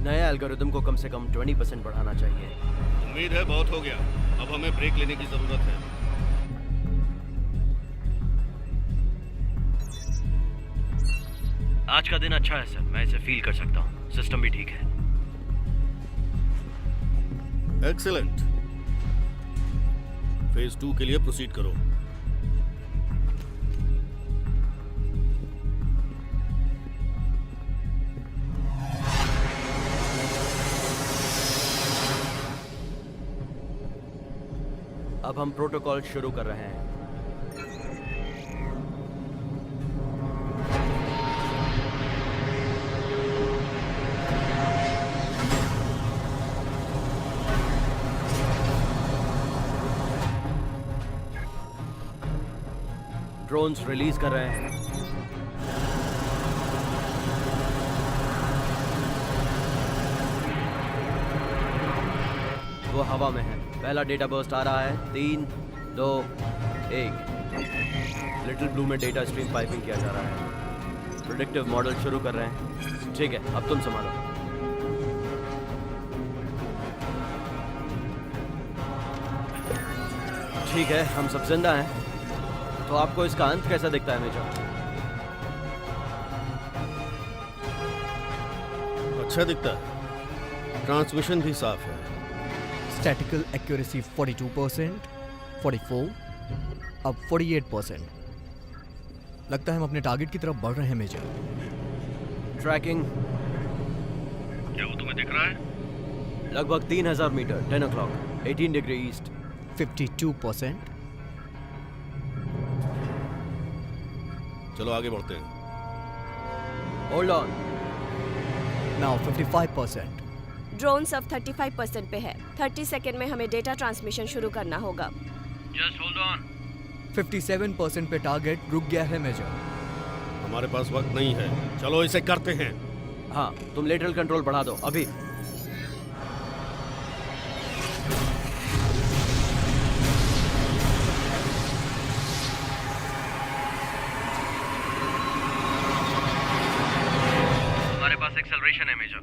नए एल्गोरिदम को कम से कम 20% बढ़ाना चाहिए। उम्मीद है बहुत हो गया, अब हमें ब्रेक लेने की जरूरत है। आज का दिन अच्छा है सर, मैं इसे फील कर सकता हूँ। सिस्टम भी ठीक है। एक्सीलेंट। फेज 2 के लिए प्रोसीड करो। अब हम प्रोटोकॉल शुरू कर रहे हैं। ड्रोन्स रिलीज कर रहे हैं। वो हवा में है। पहला डेटा बर्स्ट आ रहा है। 3, 2, 1। लिटिल ब्लू में डेटा स्ट्रीम पाइपिंग किया जा रहा है। प्रेडिक्टिव मॉडल शुरू कर रहे हैं। ठीक है, अब तुम संभालो। ठीक है, हम सब जिंदा हैं। तो आपको इसका अंत कैसा दिखता है मेजर? अच्छा दिखता है। ट्रांसमिशन भी साफ है। स्टैटिकल एक्यूरेसी 42%, 44, अब 48%। लगता है हम अपने टारगेट की तरफ बढ़ रहे हैं मेजर। ट्रैकिंग क्या वो तुम्हें दिख रहा है? लगभग 3000 मीटर, 10 o'clock, 18 डिग्री ईस्ट। 52%, चलो आगे बढ़ते हैं। Hold on. नाउ 55%। ड्रोन्स अब 35% पे है। 30 सेकेंड में हमें डेटा ट्रांसमिशन शुरू करना होगा। Just hold on. 57% पे टारगेट रुक गया है मेजर। हमारे पास वक्त नहीं है, चलो इसे करते हैं। हाँ, तुम लेटरल कंट्रोल बढ़ा दो अभी। हमारे पास एक्सेलरेशन है मेजर।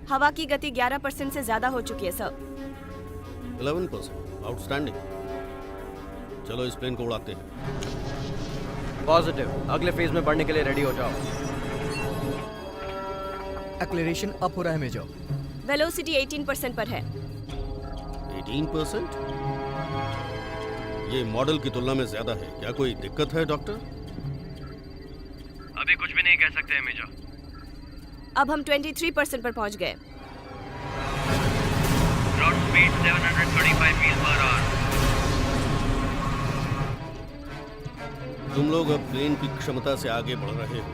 हवा की गति 11% से ज्यादा हो चुकी है सर। 11%, आउटस्टैंडिंग। चलो इस प्लेन को उड़ाते हैं। पॉजिटिव। अगले फेज में बढ़ने के लिए रेडी हो जाओ। एक्लेरेशन अप हो रहा है मेजर। वेलोसिटी 18% पर है। 18%? ये मॉडल की तुलना में ज्यादा है। क्या कोई दिक्कत है डॉक्टर? अभी कुछ भी नहीं कह सकते हैं मेजर। अब हम 23% पर पहुंच गए। ग्राउंड स्पीड 735 मील पर आवर। तुम लोग अब प्लेन की क्षमता से आगे बढ़ रहे हो।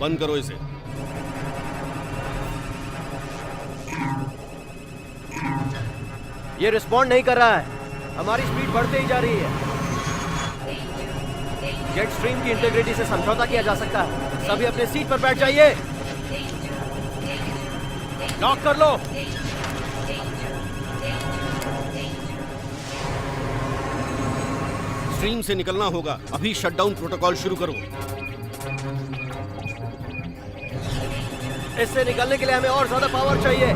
बंद करो इसे। ये रिस्पॉन्ड नहीं कर रहा है। हमारी स्पीड बढ़ते ही जा रही है। जेट स्ट्रीम की इंटीग्रिटी से समझौता किया जा सकता है। सभी अपने सीट पर बैठ जाइए। लॉक कर लो। स्ट्रीम से निकलना होगा। अभी शटडाउन प्रोटोकॉल शुरू करो। इससे निकलने के लिए हमें और ज्यादा पावर चाहिए।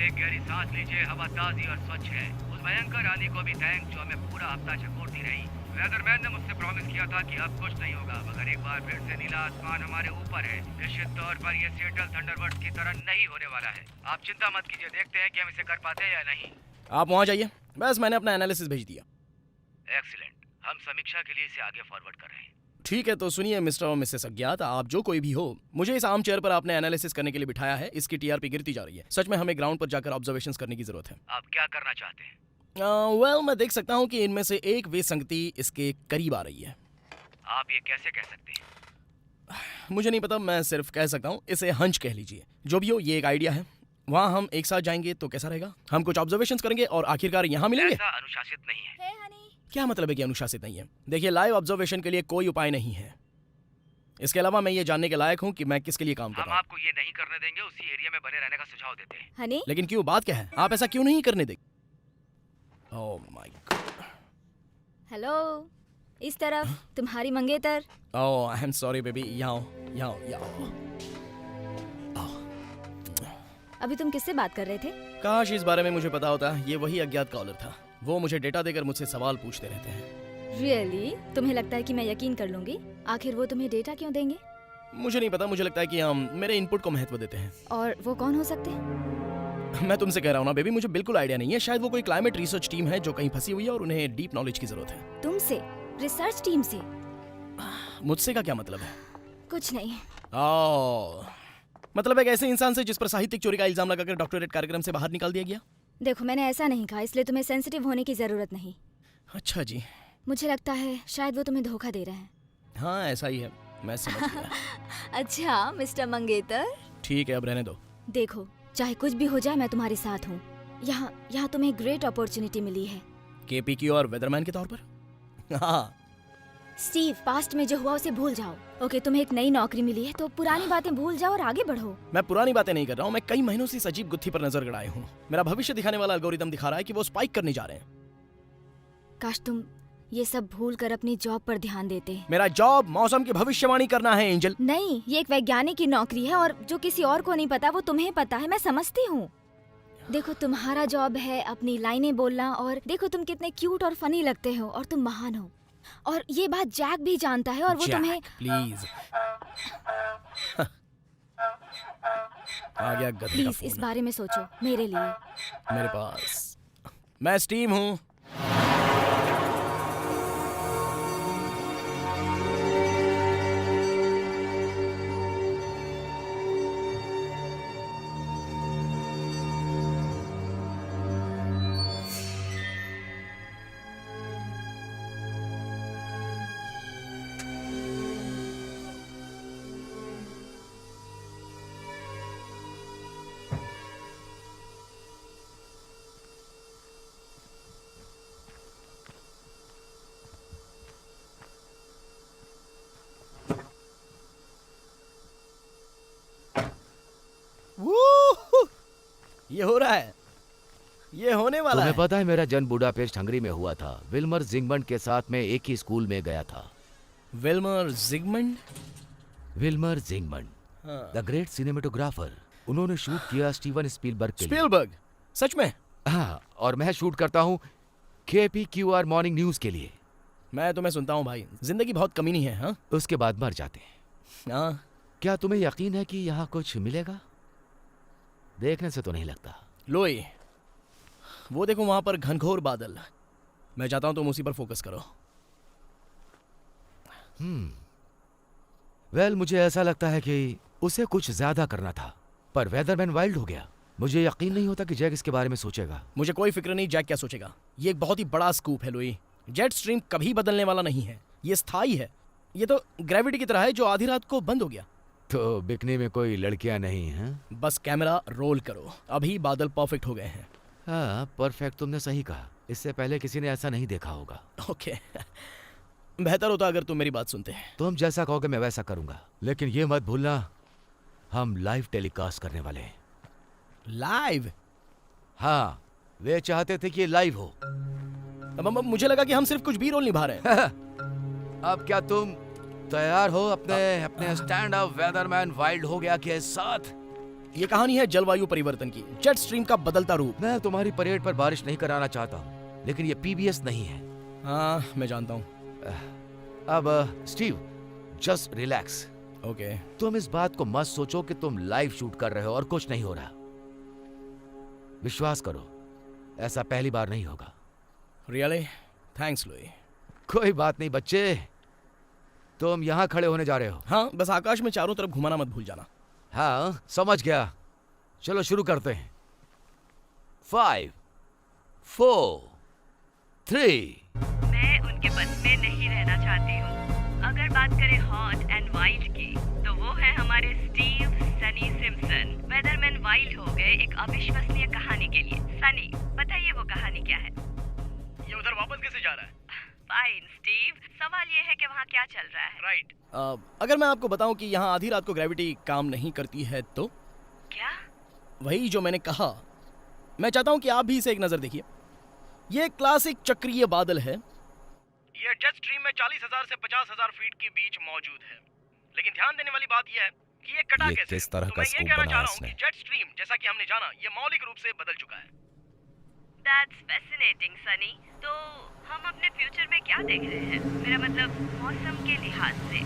एक गहरी सांस लीजिए। हवा ताजी और स्वच्छ है। उस भयंकर आंधी को भी थैंक जो हमें पूरा हफ्ता चकोरती रही। वेदरमैन ने मुझसे प्रॉमिस किया था कि अब कुछ नहीं होगा, मगर एक बार फिर से नीला आसमान हमारे ऊपर है। निश्चित तौर पर ये सिएटल थंडरबर्ड्स की तरह नहीं होने वाला है। आप चिंता मत कीजिए, देखते हैं कि हम इसे कर पाते हैं या नहीं। आप वहाँ जाइए, बस मैंने अपना एनालिसिस भेज दिया। एक्सीलेंट, हम समीक्षा के लिए इसे आगे फॉरवर्ड कर रहे हैं। ठीक है, तो सुनिए मिस्टर और मिसेस अज्ञात, आप जो कोई भी हो, मुझे इस आम चेयर पर आपने एनालिसिस करने के लिए बिठाया है। इसकी टीआरपी गिरती जा रही है। सच में हमें ग्राउंड पर जाकर ऑब्जर्वेशंस करने की जरूरत है। आप क्या करना चाहते हैं? वेल, मैं देख सकता हूँ कि इनमें से एक विसंगति इसके करीब आ रही है। आप ये कैसे कह सकते हैं? मुझे नहीं पता, मैं सिर्फ कह सकता हूँ। इसे हंच कह लीजिए। जो भी हो, ये एक आइडिया है। वहाँ हम एक साथ जाएंगे तो कैसा रहेगा? हम कुछ ऑब्जर्वेशंस करेंगे और आखिरकार यहाँ मिलेंगे। ऐसा अनुशासित नहीं है। क्या मतलब है कि अनुशासित नहीं है? देखिए, लाइव ऑब्जर्वेशन के लिए कोई उपाय नहीं है। इसके अलावा मैं ये जानने के लायक हूँ कि मैं किसके लिए काम कर हम रहा हूँ। आपको ये नहीं करने देंगे, उसी एरिया में बने रहने का सुझाव देते हैं। हनी, लेकिन क्यों, बात क्या है? आप ऐसा क्यों नहीं करने देंगे? Oh my God. हेलो, इस तरफ तुम्हारी मंगेतर। ओह आई एम सॉरी बेबी, यहाँ आओ। अभी तुम किससे बात कर रहे थे? काश इस बारे में मुझे पता होता। ये वही अज्ञात कॉलर था। वो मुझे डेटा देकर मुझसे सवाल पूछते रहते हैं। रियली? तुम्हें लगता है कि मैं यकीन कर लूंगी? आखिर वो तुम्हें डेटा क्यों देंगे? मुझे नहीं पता, मुझे लगता है कि हम मेरे इनपुट को महत्व देते हैं। और वो कौन हो सकते हैं? मैं तुमसे कह रहा हूँ ना बेबी, मुझे बिल्कुल आइडिया नहीं है। शायद वो कोई क्लाइमेट रिसर्च टीम है जो कहीं फंसी हुई है और उन्हें डीप नॉलेज की जरूरत है। तुमसे? रिसर्च टीम से? मुझसे का क्या मतलब है? कुछ नहीं। ओह, मतलब एक ऐसे इंसान से जिस पर साहित्यिक चोरी का इल्जाम लगाकर डॉक्टरेट कार्यक्रम से बाहर निकाल दिया गया। देखो, मैंने ऐसा नहीं कहा, इसलिए तुम्हें सेंसिटिव होने की जरूरत नहीं। अच्छा जी। मुझे लगता है शायद वो तुम्हें धोखा दे रहे हैं। हाँ ऐसा ही है, मैं समझ गया। अच्छा मिस्टर मंगेतर, ठीक है, अब रहने दो। देखो चाहे कुछ भी हो जाए मैं तुम्हारे साथ हूँ। यहाँ तुम्हें ग्रेट अपॉर्चुनिटी मिली है। केपीक्यू और वेदरमैन के तौर पर। हाँ स्टीव, पास्ट में जो हुआ उसे भूल जाओ। ओके, तुम्हें एक नई नौकरी मिली है तो पुरानी बातें भूल जाओ और आगे बढ़ो। मैं पुरानी बातें नहीं कर रहा हूँ, मैं कई महीनों से इस अजीब गुत्थी पर नजर गड़ाए हूँ। मेरा भविष्य दिखाने वाला एल्गोरिदम दिखा रहा है कि वो स्पाइक करने जा रहे हैं। काश तुम ये सब भूल कर अपनी जॉब पर ध्यान देते। मेरा जॉब मौसम की भविष्यवाणी करना है एंजल। नहीं, ये एक वैज्ञानिक की नौकरी है और जो किसी और को नहीं पता वो तुम्हें पता है। मैं समझती हूँ। देखो, तुम्हारा जॉब है अपनी लाइनें बोलना, और देखो तुम कितने क्यूट और फनी लगते हो और तुम महान हो। और ये बात जैक भी जानता है और वो तुम्हें। प्लीज आ गया गधे का प्लीज फोन। इस बारे में सोचो मेरे लिए। मेरे पास, मैं स्टीव हूँ। ये हो रहा है, ये होने वाला तुम्हें है। पता है मेरा जन्म बुडापेस्ट हंगरी में हुआ था। विल्मर जिगमंड के साथ मैं एक ही स्कूल में गया था। विल्मर जिगमंड? विल्मर जिगमंड, हाँ। The great cinematographer. उन्होंने शूट किया स्टीवन स्पीलबर्ग के लिए। स्पीलबर्ग? सच में? हाँ, और मैं शूट करता हूँ KPQR मॉर्निंग न्यूज के लिए। मैं तुम्हें सुनता हूँ भाई, जिंदगी बहुत कमीनी है। हाँ उसके बाद मर जाते हैं। हाँ। क्या तुम्हें यकीन है कि यहाँ कुछ मिलेगा? देखने से तो नहीं लगता। लोई, वो देखो वहां पर घनघोर बादल। मैं चाहता हूं तुम उसी पर फोकस करो। वेल, मुझे ऐसा लगता है कि उसे कुछ ज्यादा करना था, पर वेदरमैन वाइल्ड हो गया। मुझे यकीन नहीं होता कि जैक इसके बारे में सोचेगा। मुझे कोई फिक्र नहीं जैक क्या सोचेगा। ये एक बहुत ही बड़ा स्कूप है लोई। जेट स्ट्रीम कभी बदलने वाला नहीं है, ये स्थायी है। ये तो ग्रेविटी की तरह है जो आधी रात को बंद हो गया। तो बिकनी में कोई लड़कियां नहीं हैं? बस कैमरा रोल करो। अभी बादल परफेक्ट हो गए हैं। हाँ, परफेक्ट तुमने सही कहा। इससे पहले किसी ने ऐसा नहीं देखा होगा। ओके बेहतर होता अगर तुम मेरी बात सुनते। तुम जैसा कहोगे मैं वैसा करूंगा, लेकिन ये मत भूलना हम लाइव टेलीकास्ट करने वाले हैं। लाइव? हाँ, वे चाहते थे कि ये लाइव हो। अब मुझे लगा कि हम सिर्फ कुछ भी रोल निभा रहे हैं। अब क्या तुम तैयार हो अपने स्टैंड अप वेदरमैन वाइल्ड हो गया के साथ? ये कहानी है जलवायु परिवर्तन की, जेट स्ट्रीम का बदलता रूप। मैं तुम्हारी परेड पर बारिश नहीं कराना चाहता हूँ, लेकिन ये PBS नहीं है। हाँ मैं जानता हूँ। अब स्टीव, जस्ट रिलैक्स। ओके। तुम इस बात को मत सोचो कि तुम लाइव शूट कर रहे हो और कुछ नहीं हो रहा। विश्वास करो, ऐसा पहली बार नहीं होगा। रियली? Thanks Louis. कोई बात नहीं बच्चे, तुम यहाँ खड़े होने जा रहे हो। हाँ, बस आकाश में चारों तरफ घुमाना मत भूल जाना। हाँ समझ गया। चलो शुरू करते हैं। 5, 4, 3। मैं उनके बस में नहीं रहना चाहती हूँ। अगर बात करें हॉट एंड वाइल्ड की, तो वो है हमारे स्टीव सनी सिम्पसन। वेदरमैन वाइल्ड हो गए एक अविश्वसनीय कहानी के लिए। सनी, बताइए वो कहानी क्या है? ये उधर वापस कैसे जा रहा है? फाइन स्टीव, सवाल ये है कि वहाँ क्या क्या चल रहा है? राइट। अगर मैं आपको बताऊं कि यहाँ आधी रात को ग्रेविटी काम नहीं करती है तो? क्या? वही जो मैंने कहा। मैं चाहता हूं कि आप भी इसे एक नजर देखिए। ये क्लासिक चक्रीय बादल है। ये जेट स्ट्रीम में 40,000 से 50,000 फीट के बीच मौजूद है, लेकिन ध्यान देने वाली बात यह है कि ये कटा ये कैसे? किस तरह तो का मैं ये स्कूप कहना बनाया चाह रहा हूँ इसने? कि जेट स्ट्रीम, जैसा कि हमने जाना, ये मौलिक रूप से बदल चुका है। That's fascinating, Sunny. तो हम अपने फ्यूचर में क्या देख रहे हैं? मेरा मतलब मौसम के लिहाज से।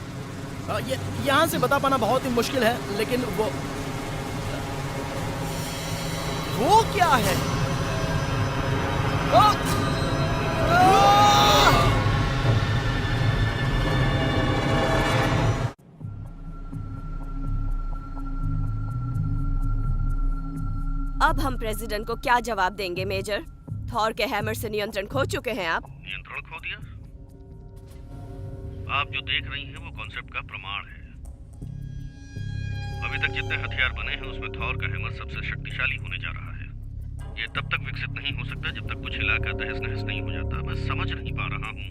ये यहाँ से बता पाना बहुत ही मुश्किल है, लेकिन वो क्या है? अब हम प्रेसिडेंट को क्या जवाब देंगे मेजर? थॉर के हैमर से नियंत्रण खो चुके हैं आप। नियंत्रण खो दिया? आप जो देख रही हैं वो कॉन्सेप्ट का प्रमाण है। अभी तक जितने हथियार बने हैं उसमें थॉर का हैमर सबसे शक्तिशाली होने जा रहा है। ये तब तक विकसित नहीं हो सकता जब तक कुछ इलाका तहस नहस नहीं हो जाता। मैं समझ नहीं पा रहा हूँ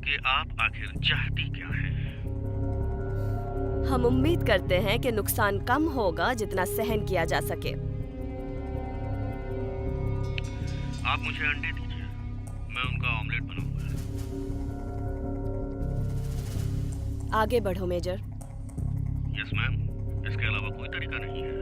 कि आप आखिर चाहती क्या हैं। हम उम्मीद करते हैं कि नुकसान कम होगा जितना सहन किया जा सके। आप मुझे अंडे दीजिए, मैं उनका ऑमलेट बनाऊंगा। आगे बढ़ो मेजर। यस मैम, इसके अलावा कोई तरीका नहीं है।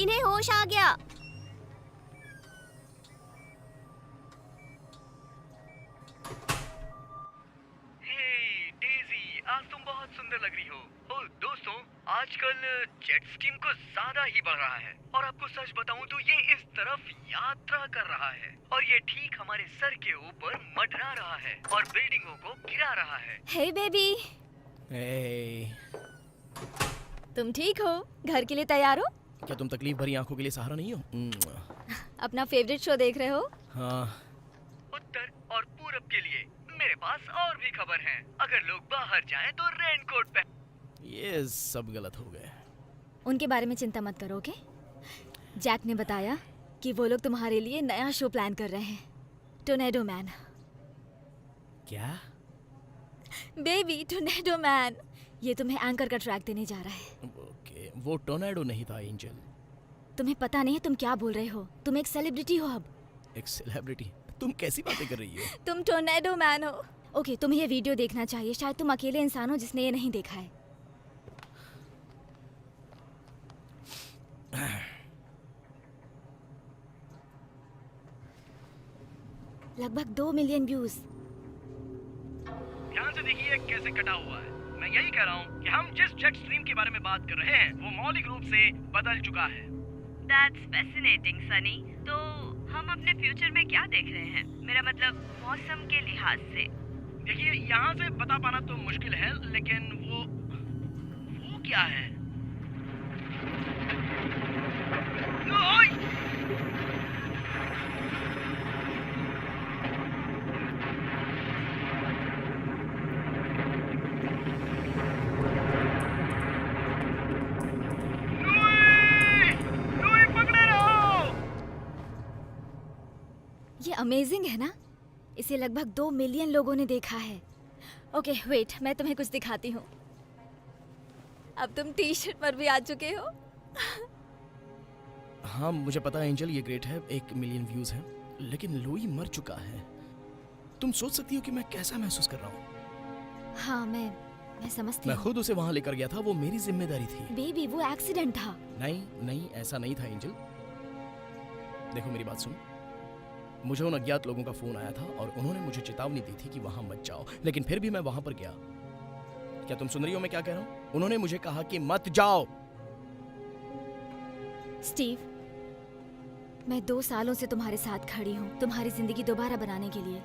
इन्हें होश आ गया। हे डेजी, आज तुम बहुत सुंदर लग रही हो। और दोस्तों, आजकल जेट स्ट्रीम को ज्यादा ही बढ़ रहा है और आपको सच बताऊं तो ये इस तरफ यात्रा कर रहा है और ये ठीक हमारे सर के ऊपर मंडरा रहा है और बिल्डिंगों को गिरा रहा है। हे बेबी, तुम ठीक हो? घर के लिए तैयार हो? क्या तुम तकलीफ भरी आंखों के लिए सहारा नहीं हो? अपना फेवरेट शो देख रहे हो? हाँ। उत्तर और पूरब के लिए मेरे पास और भी खबर है। अगर लोग बाहर जाएं तो रेनकोट पहन। ये सब गलत हो गए। उनके बारे में चिंता मत करो, ओके? जैक ने बताया कि वो लोग तुम्हारे लिए नया शो प्लान कर रहे हैं, टोर्नेडो मैन। क्या? Baby, tornado man. ये तुम्हें एंकर का ट्रैक देने जा रहा है। ओके, वो टोर्नेडो नहीं था एंजल। तुम्हें पता नहीं है तुम क्या बोल रहे हो। तुम एक सेलिब्रिटी हो अब। एक सेलिब्रिटी? तुम कैसी बातें कर रही हो? तुम टोर्नेडो मैन हो। ओके, तुम्हें ये वीडियो देखना चाहिए। शायद तुम अकेले इंसान हो जिसने ये नहीं देखा है। लगभग 2 मिलियन व्यूज। ध्यान से देखिए कैसे कटा हुआ है। मैं यही कह रहा हूँ कि हम जिस जेट स्ट्रीम के बारे में बात कर रहे हैं वो मौलिक रूप से बदल चुका है। That's fascinating Sunny. तो हम अपने फ्यूचर में क्या देख रहे हैं? मेरा मतलब मौसम के लिहाज से। देखिए, यहाँ से बता पाना तो मुश्किल है, लेकिन वो क्या है? ओए! लुई, पकड़े रहो! ये अमेजिंग है ना? इसे लगभग 2 मिलियन लोगों ने देखा है। ओके वेट, मैं तुम्हें कुछ दिखाती हूँ। अब तुम टी शर्ट पर भी आ चुके हो। हाँ मुझे पता है एंजल, ये ग्रेट है, 1 मिलियन व्यूज हैं, लेकिन लुई मर चुका है। तुम सोच सकती हो कि मैं कैसा महसूस कर रहा हूँ। हाँ मैं समझती मैं हूँ। खुद उसे वहां लेकर गया था, वो मेरी जिम्मेदारी थी। बेबी वो एक्सीडेंट था। नहीं ऐसा नहीं था एंजल। देखो मेरी बात सुन, मुझे उन अज्ञात लोगों का फोन आया था और उन्होंने मुझे चेतावनी दी थी कि वहां मत जाओ, लेकिन फिर भी मैं वहां पर गया। क्या तुम सुन रही हो मैं क्या कह रहा हूँ? उन्होंने मुझे कहा कि मत जाओ। स्टीव, मैं 2 सालों से तुम्हारे साथ खड़ी हूँ, तुम्हारी जिंदगी दोबारा बनाने के लिए।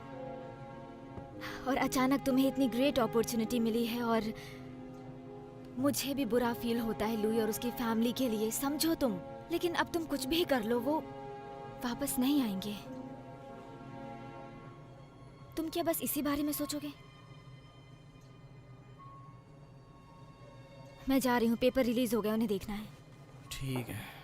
और अचानक तुम्हें इतनी ग्रेट अपॉर्चुनिटी मिली है और मुझे भी बुरा फील होता है लुई और उसकी फैमिली के लिए, समझो तुम। लेकिन अब तुम कुछ भी कर लो, वो वापस नहीं आएंगे। तुम क्या बस इसी बारे में सोचोगे? मैं जा रही हूँ, पेपर रिलीज हो गया, उन्हें देखना है। ठीक है।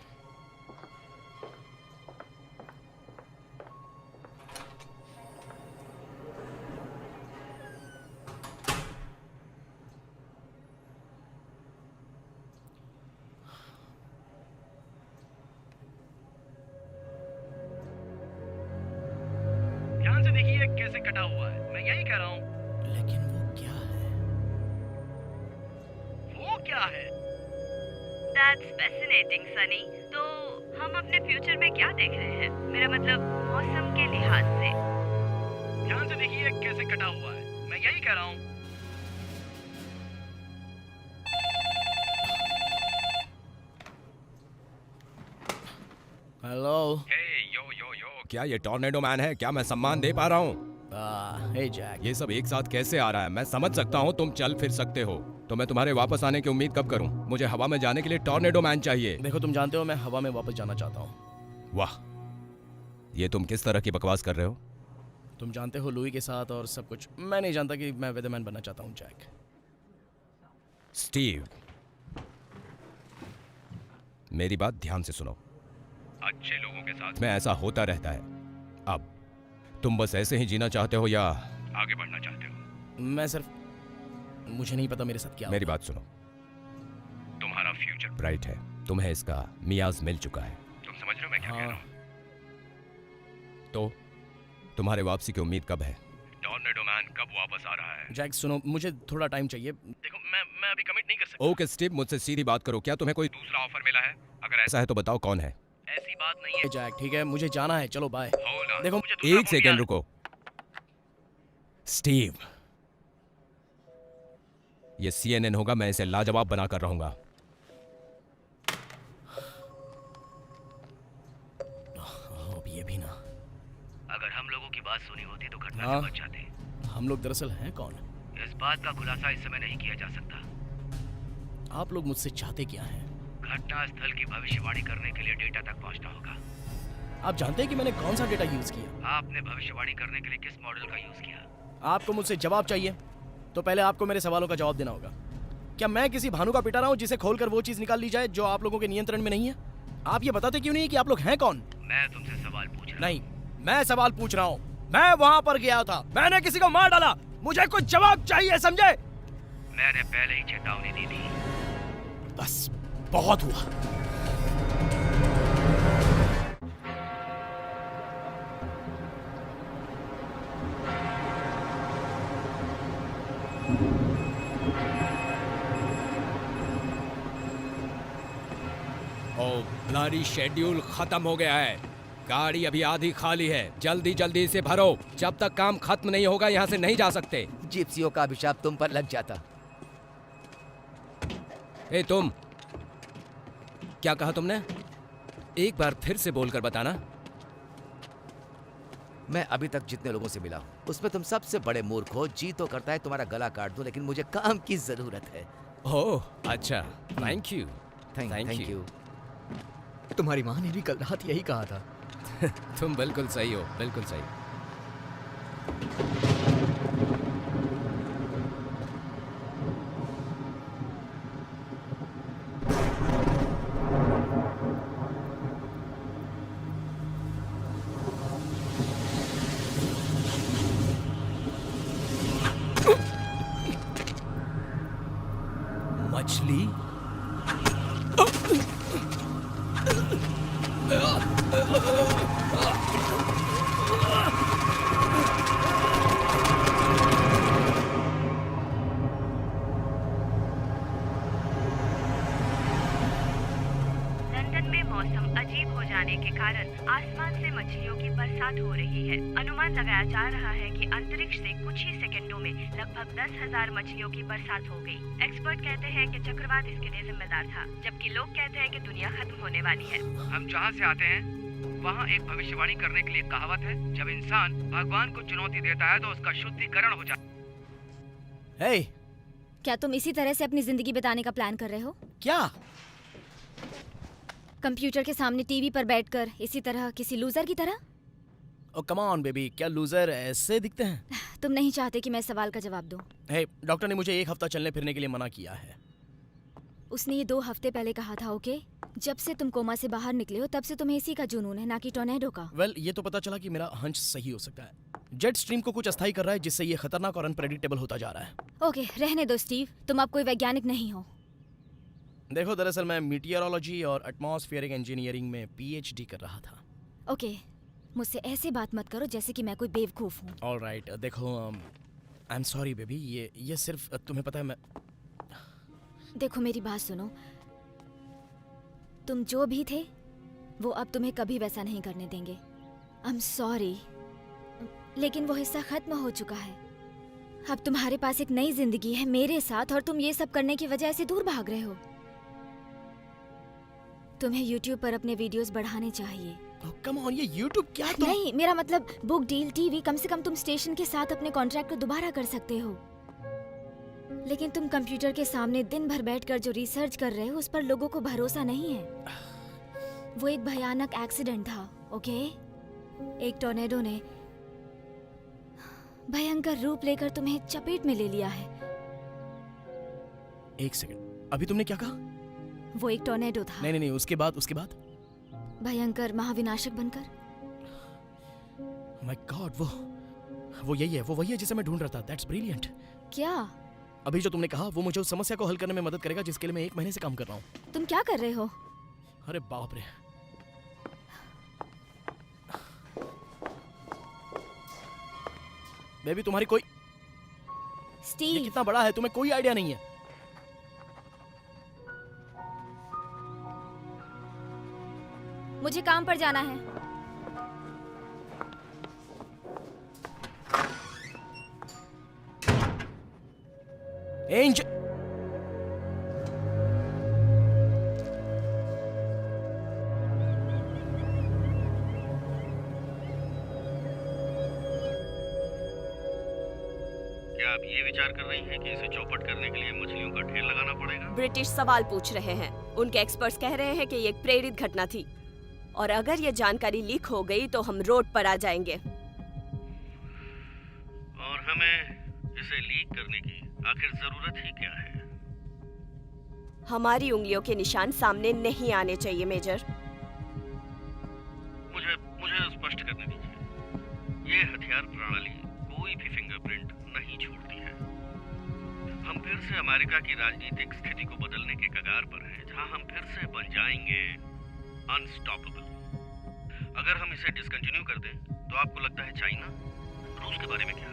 ध्यान से देखिए कैसे कटा हुआ है, मैं यही कह रहा हूँ। लेकिन वो क्या है? That's fascinating Sunny. तो हम अपने फ्यूचर में क्या देख रहे हैं? मेरा मतलब मौसम के लिहाज से। ध्यान से देखिए कैसे कटा हुआ है, मैं यही कह रहा हूँ। हेलो। यो, क्या ये टॉर्नेडो मैन है? क्या मैं सम्मान दे पा रहा हूँ? हे जैक। ये सब एक साथ कैसे आ रहा है? मैं समझ सकता हूँ तुम चल फिर सकते हो, तो मैं तुम्हारे वापस आने की उम्मीद कब करूँ? मुझे हवा में जाने के लिए टॉर्नेडो मैन चाहिए। देखो तुम जानते हो मैं हवा में वापस जाना चाहता हूँ। वाह, ये तुम किस तरह की बकवास कर रहे हो? तुम जानते हो लुई के साथ और सब कुछ। मैं नहीं जानता कि मैं वेदरमैन बनना चाहता हूँ जैक। स्टीव, मेरी बात ध्यान से सुनो। अच्छे लोगों के साथ में ऐसा होता रहता है। अब तुम बस ऐसे ही जीना चाहते हो या आगे बढ़ना चाहते हो? मैं सिर्फ, मुझे नहीं पता मेरे साथ क्या मेरी बात सुनो, तुम्हारा फ्यूचर ब्राइट है, तुम्हें इसका मियाज मिल चुका है। तुम समझ रहे हो मैं क्या कह रहा हूं? तो तुम्हारे वापसी की उम्मीद कब है? टॉर्नेडो मैन कब वापस आ रहा है? जैक सुनो, मुझे थोड़ा टाइम चाहिए। देखो मैं अभी कमिट नहीं कर सकता। ओके स्टीव, मुझसे सीधी बात करो, क्या तुम्हें कोई दूसरा ऑफर मिला है? अगर ऐसा है तो बताओ कौन है? ऐसी बात नहीं है जैक, ठीक है मुझे जाना है, चलो बाय। देखो मुझे एक सेकेंड रुको। स्टीव, ये CNN होगा, मैं इसे लाजवाब बनाकर रहूंगा। अब ये भी ना। अगर हम लोगों की बात सुनी होती तो घटना हाँ? से बच जाते। हम लोग दरअसल हैं कौन? इस बात का खुलासा इस समय नहीं किया जा सकता। आप लोग मुझसे चाहते क्या हैं? घटना स्थल की भविष्यवाणी करने के लिए डेटा तक पहुंचना होगा। आप जानते हैं कि मैंने कौन सा डेटा यूज किया? आपने भविष्यवाणी करने के लिए किस मॉडल का यूज किया? आपको मुझसे जवाब चाहिए तो पहले आपको मेरे सवालों का जवाब देना होगा। क्या मैं किसी भानु का पिटा रहा हूँ जिसे खोलकर वो चीज निकाल ली जाए जो आप लोगों के नियंत्रण में नहीं है? आप ये बताते क्यों नहीं कि आप लोग हैं कौन? मैं तुमसे सवाल पूछ रहा हूं। नहीं, मैं सवाल पूछ रहा हूँ। मैं वहां पर गया था, मैंने किसी को मार डाला, मुझे कुछ जवाब चाहिए, समझे? मैंने पहले ही चेतावनी दी थी। बस बहुत हुआ। ब्लडी शेड्यूल खत्म हो गया है, गाड़ी अभी आधी खाली है, जल्दी जल्दी इसे भरो। जब तक काम खत्म नहीं होगा यहाँ से नहीं जा सकते। जिप्सियों का अभिशाप तुम पर लग जाता। ए तुम, क्या कहा तुमने? एक बार फिर से बोलकर बताना। मैं अभी तक जितने लोगों से मिला हूँ उसमें तुम सबसे बड़े मूर्ख हो। जी तो करता है तुम्हारा गला काट दो, लेकिन मुझे काम की जरूरत है। ओह अच्छा, थैंक यू। Thank you. तुम्हारी माँ ने भी कल रात यही कहा था। तुम बिल्कुल सही हो, बिल्कुल सही। मछली? लंदन में मौसम अजीब हो जाने के कारण आसमान से मछलियों की बरसात हो रही है। अनुमान लगाया जा रहा है कि अंतरिक्ष से कुछ ही सेकंडों में लगभग 10,000 मछलियों की बरसात हो गई। एक्सपर्ट कहते हैं कि चक्रवात इसके लिए जिम्मेदार था, जबकि लोग कहते हैं कि दुनिया खत्म होने वाली है। हम जहाँ से आते हैं वहाँ एक भविष्यवाणी करने के लिए कहावत है, जब इंसान भगवान को चुनौती देता है तो उसका शुद्धिकरण हो जाता है। हे, क्या तुम इसी तरह से अपनी जिंदगी बिताने का प्लान कर रहे हो? क्या? कंप्यूटर के सामने टीवी पर बैठकर इसी तरह, किसी लूजर की तरह? ओ कम ऑन बेबी, क्या लूजर ऐसे दिखते हैं? तुम नहीं चाहते कि मैं सवाल का जवाब दूं। हे, डॉक्टर ने मुझे 1 हफ्ता चलने फिरने के लिए मना किया है। उसने ये 2 हफ्ते पहले कहा था, ओके? जब से तुम कोमा से बाहर निकले हो तब से तुम्हें इसी का जुनून है, ना कि टोर्नेडो का। वेल, ये तो पता चला कि मेरा हंच सही हो सकता है। जेट स्ट्रीम को कुछ अस्थायी कर रहा है, जिससे ये खतरनाक और अनप्रेडिक्टेबल होता जा रहा है। ओके, रहने दो स्टीव, तुम अब कोई वैज्ञानिक नहीं हो। देखो, दरअसल मैं मीटियोरोलॉजी और एटमॉस्फेरिक इंजीनियरिंग में PhD कर रहा था। ओके, मुझसे ऐसे बात मत करो जैसे कि मैं कोई बेवकूफ हूँ। ऑलराइट, देखो आई एम सॉरी बेबी, ये सिर्फ तुम्हें पता है मैं। देखो मेरी बात सुनो, तुम जो भी थे वो अब तुम्हें कभी वैसा नहीं करने देंगे। आई एम सॉरी, लेकिन वो हिस्सा खत्म हो चुका है। अब तुम्हारे पास एक नई जिंदगी है मेरे साथ, और तुम ये सब करने की वजह से दूर भाग रहे हो। तुम्हें YouTube पर अपने वीडियोस बढ़ाने चाहिए। कम ऑन, ये YouTube क्या? तुम नहीं, मेरा मतलब बुक डील, टीवी, कम से कम तुम स्टेशन के साथ अपने कॉन्ट्रैक्ट को दोबारा कर सकते हो। लेकिन तुम कंप्यूटर के सामने दिन भर बैठकर जो रिसर्च कर रहे हो उस पर लोगों को भरोसा नहीं है। वो एक भयानक एक्सीडेंट था, ओके? एक टॉर्नेडो ने भयंकर रूप लेकर तुम्हें चपेट में ले लिया है। 1 सेकंड, अभी तुमने क्या कहा? वो एक टॉर्नेडो था। नहीं, उसके बाद भयंकर महाविनाशक बनकर। माय गॉड, वो यही है, वो वही है जिसे मैं ढूंढ रहा था। That's brilliant. क्या? अभी जो तुमने कहा वो मुझे उस समस्या को हल करने में मदद करेगा जिसके लिए मैं 1 महीने से काम कर रहा हूँ। तुम क्या कर रहे हो? अरे बाप रे। बेबी, तुम्हारी कोई ये स्टीव, कितना बड़ा है, तुम्हें कोई आइडिया नहीं है। मुझे काम पर जाना है। एंजल, क्या आप ये विचार कर रही हैं कि इसे चौपट करने के लिए मछलियों का ढेर लगाना पड़ेगा? ब्रिटिश सवाल पूछ रहे हैं। उनके एक्सपर्ट्स कह रहे हैं कि ये एक प्रेरित घटना थी, और अगर ये जानकारी लीक हो गई तो हम रोड पर आ जाएंगे। और हमें इसे लीक करने की आखिर जरूरत ही क्या है? हमारी उंगलियों के निशान सामने नहीं आने चाहिए मेजर। मुझे स्पष्ट करने दीजिए, ये हथियार प्रणाली कोई भी फिंगरप्रिंट नहीं छोड़ती है। हम फिर से अमेरिका की राजनीतिक स्थिति को बदलने के कगार पर हैं, जहां हम फिर से बन जाएंगे अनस्टॉपेबल। अगर हम इसे डिसकंटिन्यू कर दें तो आपको लगता है चाइना, रूस के बारे में क्या?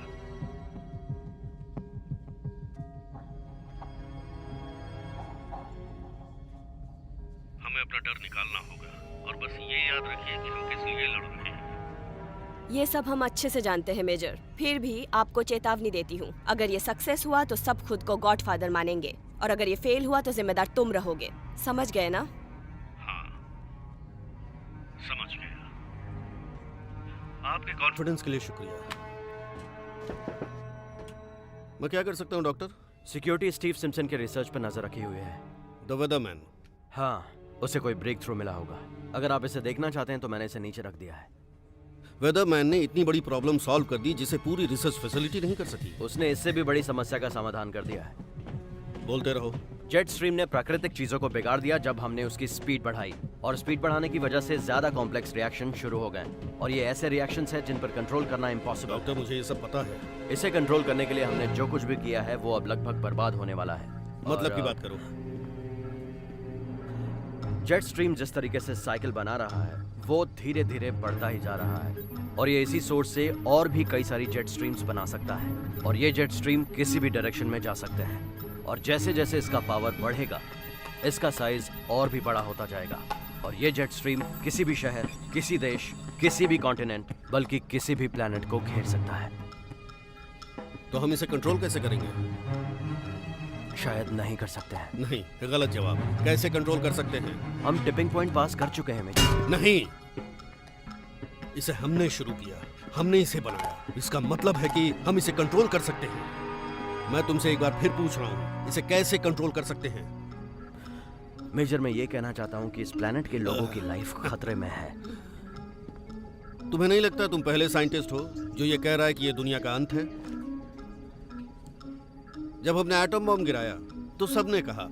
हमें अपना डर निकालना होगा, और बस ये याद रखिए कि हम किस लिए लड़ रहे हैं। ये सब हम अच्छे से जानते हैं मेजर, फिर भी आपको चेतावनी देती हूँ, अगर ये सक्सेस हुआ तो सब खुद को गॉडफादर मानेंगे और अगर ये फेल हुआ तो जिम्मेदार तुम रहोगे। समझ गए ना? हाँ, समझ गया। आपके कॉन्फिडेंस के लिए शुक्रिया। मैं क्या कर सकता हूँ डॉक्टर? सिक्योरिटी स्टीव सिम्पसन के रिसर्च पर नजर रखी हुई है। द वेदरमैन। हाँ, उसे कोई ब्रेक थ्रू मिला होगा। अगर आप इसे देखना चाहते हैं तो मैंने इसे नीचे रख दिया है। वेदरमैन ने इतनी बड़ी प्रॉब्लम सॉल्व कर दी जिसे पूरी रिसर्च फैसिलिटी नहीं कर सकी। उसने इससे भी बड़ी समस्या का समाधान कर दिया है। बोलते रहो। जेट स्ट्रीम ने प्राकृतिक चीजों को बिगाड़ दिया जब हमने उसकी स्पीड बढ़ाई, और स्पीड बढ़ाने की वजह से ज्यादा कॉम्प्लेक्स रिएक्शन शुरू हो गए, और ये ऐसे रिएक्शंस हैं जिन पर कंट्रोल करना इम्पॉसिबल। डॉक्टर, मुझे ये सब पता है। इसे कंट्रोल करने के लिए हमने जो कुछ भी किया है वो अब लगभग बर्बाद होने वाला है। मतलब की बात करो। जेट स्ट्रीम जिस तरीके से साइकिल बना रहा है वो धीरे धीरे बढ़ता ही जा रहा है, और ये इसी सोर्स से और भी कई सारी जेट स्ट्रीम्स बना सकता है, और ये जेट स्ट्रीम किसी भी डायरेक्शन में जा सकते हैं, और जैसे जैसे इसका पावर बढ़ेगा इसका साइज और भी बड़ा होता जाएगा, और ये जेट स्ट्रीम किसी भी शहर, किसी देश, किसी भी कॉन्टिनेंट, बल्कि किसी भी प्लेनेट को घेर सकता है। तो हम इसे कंट्रोल कैसे करेंगे? शायद नहीं कर सकते हैं। नहीं, गलत जवाब। कैसे कंट्रोल कर सकते हैं? हम टिपिंग पॉइंट पास कर चुके हैं मेजर। नहीं, इसे हमने शुरू किया, हमने इसे बनाया। इसका मतलब है कि हम इसे कंट्रोल कर सकते हैं। मैं तुमसे एक बार फिर पूछ रहा हूँ, इसे कैसे कंट्रोल कर सकते हैं? मेजर, मैं ये कहना चाहता हूँ कि इस प्लेनेट के लोगों की लाइफ खतरे में है। तुम्हें नहीं लगता तुम पहले साइंटिस्ट हो जो ये कह रहा है कि ये दुनिया का अंत है? जब हमने एटम बॉम्ब गिराया तो सबने कहा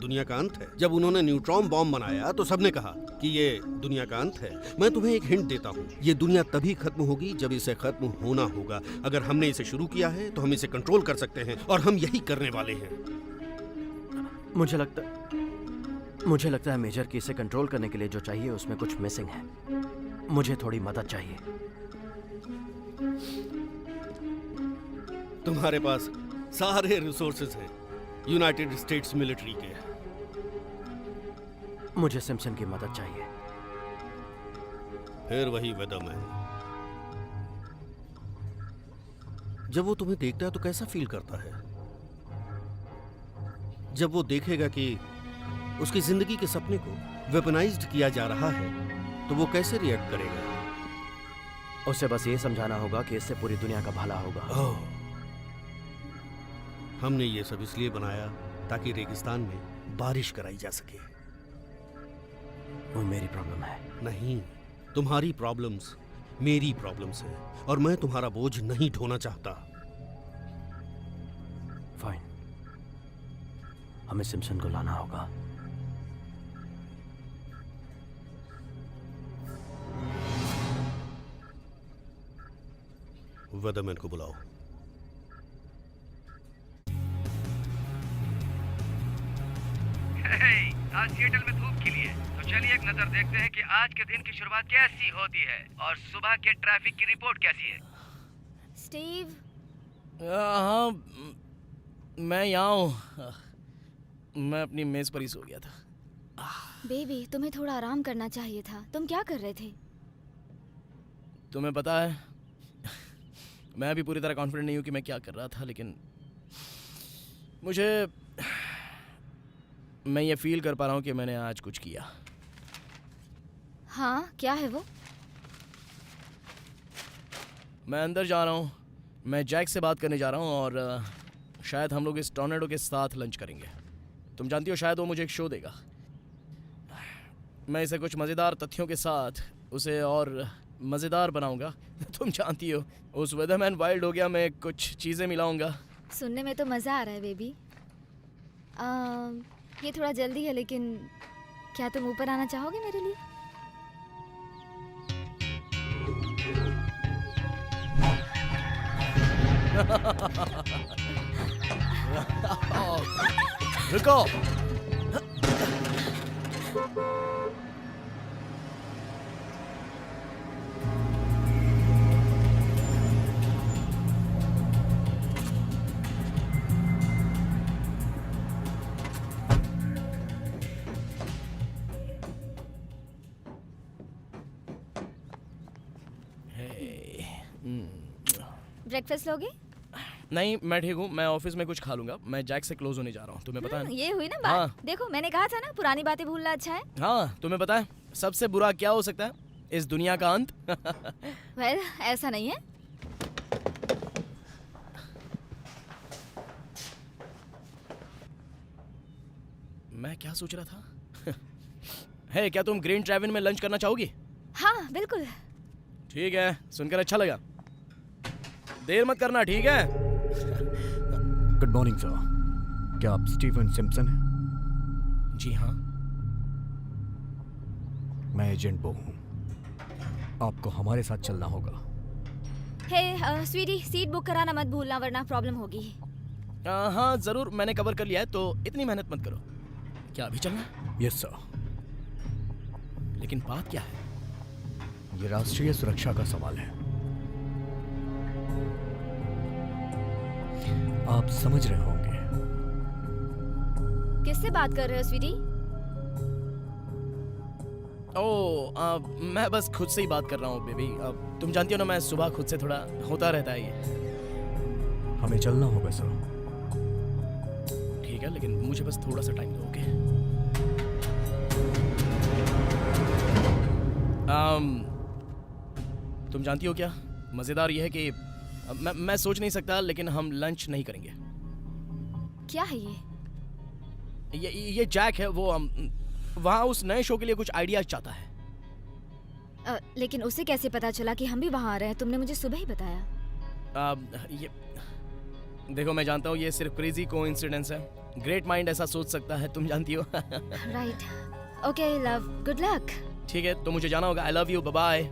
दुनिया का अंत है। जब उन्होंने न्यूट्रॉन बॉम्ब बनाया तो सबने कहा कि ये दुनिया का अंत है। मैं तुम्हें एक हिंट देता हूँ, ये दुनिया तभी खत्म होगी जब इसे खत्म होना होगा। अगर हमने इसे शुरू किया है तो हम इसे कंट्रोल कर सकते हैं, और हम यही करने वाले हैं। मुझे लगता है मेजर कि इसे कंट्रोल करने के लिए जो चाहिए उसमें कुछ मिसिंग है। मुझे थोड़ी मदद चाहिए। तुम्हारे पास सारे रिसोर्सेज हैं यूनाइटेड स्टेट्स मिलिट्री के। मुझे सिम्पसन की मदद चाहिए। फिर वही वेदरमैन। जब वो तुम्हें देखता है तो कैसा फील करता है? जब वो देखेगा कि उसकी जिंदगी के सपने को वेपनाइज्ड किया जा रहा है तो वो कैसे रिएक्ट करेगा? उसे बस ये समझाना होगा कि इससे पूरी दुनिया का भला होगा। हमने ये सब इसलिए बनाया ताकि रेगिस्तान में बारिश कराई जा सके। वो मेरी प्रॉब्लम है। नहीं, तुम्हारी प्रॉब्लम्स मेरी प्रॉब्लम्स है, और मैं तुम्हारा बोझ नहीं ढोना चाहता। फाइन, हमें सिम्पसन को लाना होगा। वेदरमैन को बुलाओ। आज सिएटल में धूप खिली है, तो चलिए एक नजर देखते हैं कि आज के दिन की शुरुआत कैसी होती है और सुबह के ट्रैफिक की रिपोर्ट कैसी है। स्टीव। हाँ, मैं यहाँ हूँ। मैं अपनी मेज पर ही सो गया था। बेबी, तुम्हें थोड़ा आराम करना चाहिए था। तुम क्या कर रहे थे? तुम्हें पता है, मैं भी पूरी तरह कॉन्फिडेंट नहीं हूँ कि मैं क्या कर रहा था, लेकिन मैं ये फील कर पा रहा हूँ कि मैंने आज कुछ किया। हाँ, क्या है वो? मैं अंदर जा रहा हूँ, मैं जैक से बात करने जा रहा हूँ, और शायद हम लोग इस टॉर्नेडो के साथ लंच करेंगे। तुम जानती हो, शायद वो मुझे एक शो देगा। मैं इसे कुछ मज़ेदार तथ्यों के साथ उसे और मज़ेदार बनाऊंगा। तुम जानती हो, उस वेदरमैन वाइल्ड हो गया, मैं कुछ चीज़ें मिलाऊंगा। सुनने में तो मज़ा आ रहा है बेबी। ये थोड़ा जल्दी है, लेकिन क्या तुम ऊपर आना चाहोगे मेरे लिए? रुको। ब्रेकफास्ट लोगे? नहीं मैं ठीक हूँ, मैं ऑफिस में कुछ खा लूंगा। मैं जैक से क्लोज होने जा रहा हूँ, तुम्हें पता है ना? ये हुई ना बात। हाँ। देखो मैंने कहा था ना, पुरानी बातें भूलना अच्छा है। हाँ तुम्हें पता है सबसे बुरा क्या हो सकता है? इस दुनिया का अंत। वेल ऐसा नहीं है। मैं क्या सोच रहा था? है क्या तुम ग्रीन ट्रैवन में लंच करना चाहोगी? हाँ बिल्कुल। ठीक है, सुनकर अच्छा लगा। देर मत करना, ठीक है? गुड मॉर्निंग सर, क्या आप स्टीवन सिम्पसन हैं? जी हाँ। मैं एजेंट बो हूँ, आपको हमारे साथ चलना होगा। हे स्वीटी, सीट बुक कराना मत भूलना वरना प्रॉब्लम होगी। हाँ जरूर, मैंने कवर कर लिया है, तो इतनी मेहनत मत करो। क्या अभी चलना है? Yes sir. लेकिन बात क्या है? ये राष्ट्रीय सुरक्षा का सवाल है। आप समझ रहे होंगे। किससे बात कर रहे हो स्वीटी? मैं बस खुद से ही बात कर रहा हूँ बेबी। तुम जानती हो ना, मैं सुबह खुद से थोड़ा होता रहता है ये। हमें चलना होगा सर। ठीक है, लेकिन मुझे बस थोड़ा सा टाइम दो, ओके? तुम जानती हो क्या मजेदार यह है कि मैं सोच नहीं सकता, लेकिन हम लंच नहीं करेंगे। क्या है ये जैक है, वो वहाँ उस नए शो के लिए कुछ आइडियाज चाहता है। लेकिन उसे कैसे पता चला कि हम भी वहाँ आ रहे हैं? तुमने मुझे सुबह ही बताया। ये देखो, मैं जानता हूँ ये सिर्फ क्रेजी कोइंसिडेंस है। ग्रेट माइंड ऐसा सोच सकता है, तुम जानती हो। Right. Okay love, good luck. ठीक है, तो मुझे जाना होगा। I love you, bye bye.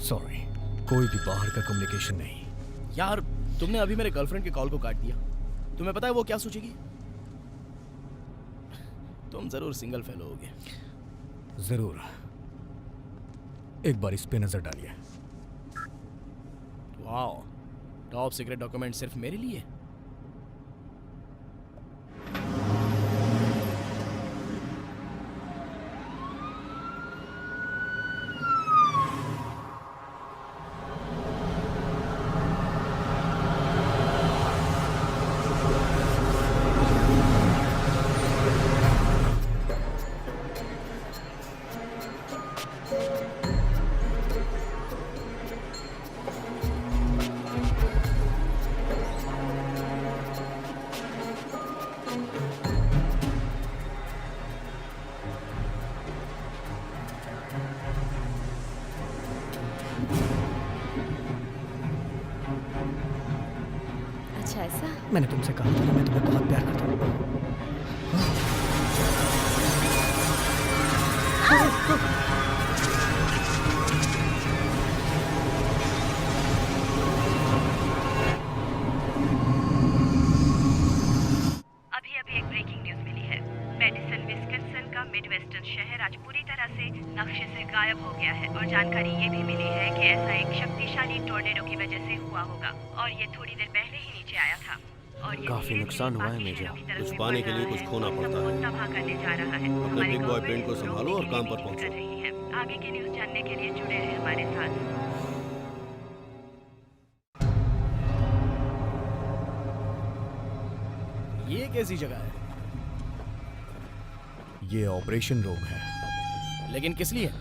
Sorry, कोई भी बाहर का कम्युनिकेशन नहीं। यार तुमने अभी मेरे गर्लफ्रेंड के कॉल को काट दिया। तुम्हें पता है वो क्या सोचेगी? तुम जरूर सिंगल फेलो होगे। जरूर, एक बार इस पे नजर डालिए। वाओ, टॉप सीक्रेट डॉक्यूमेंट सिर्फ मेरे लिए। अच्छा ऐसा? मैंने तुमसे कहा था ना, मैं तुम्हें बहुत प्यार करता हूँ। अभी एक ब्रेकिंग न्यूज मिली है। मेडिसन विस्कन्सन का मिडवेस्टर्न शहर आज पूरी तरह से नक्शे से गायब हो गया है और जानकारी ये भी मिली है कि ऐसा एक शक्तिशाली टोर्नेडो की वजह से हुआ होगा और ये थोड़ी देर पहले ही नीचे आया था। और ये काफी नुकसान हुआ है मेजर। कुछ पाने के लिए कुछ खोना पड़ता है। तबाह करने जा रहा है। अपने बिग बॉय पेंट को संभालो और काम पर पहुंचो। कर रही है। आगे की न्यूज जानने के लिए जुड़े रहे हमारे साथ। ये कैसी जगह है? ये ऑपरेशन रूम है। लेकिन किस लिए?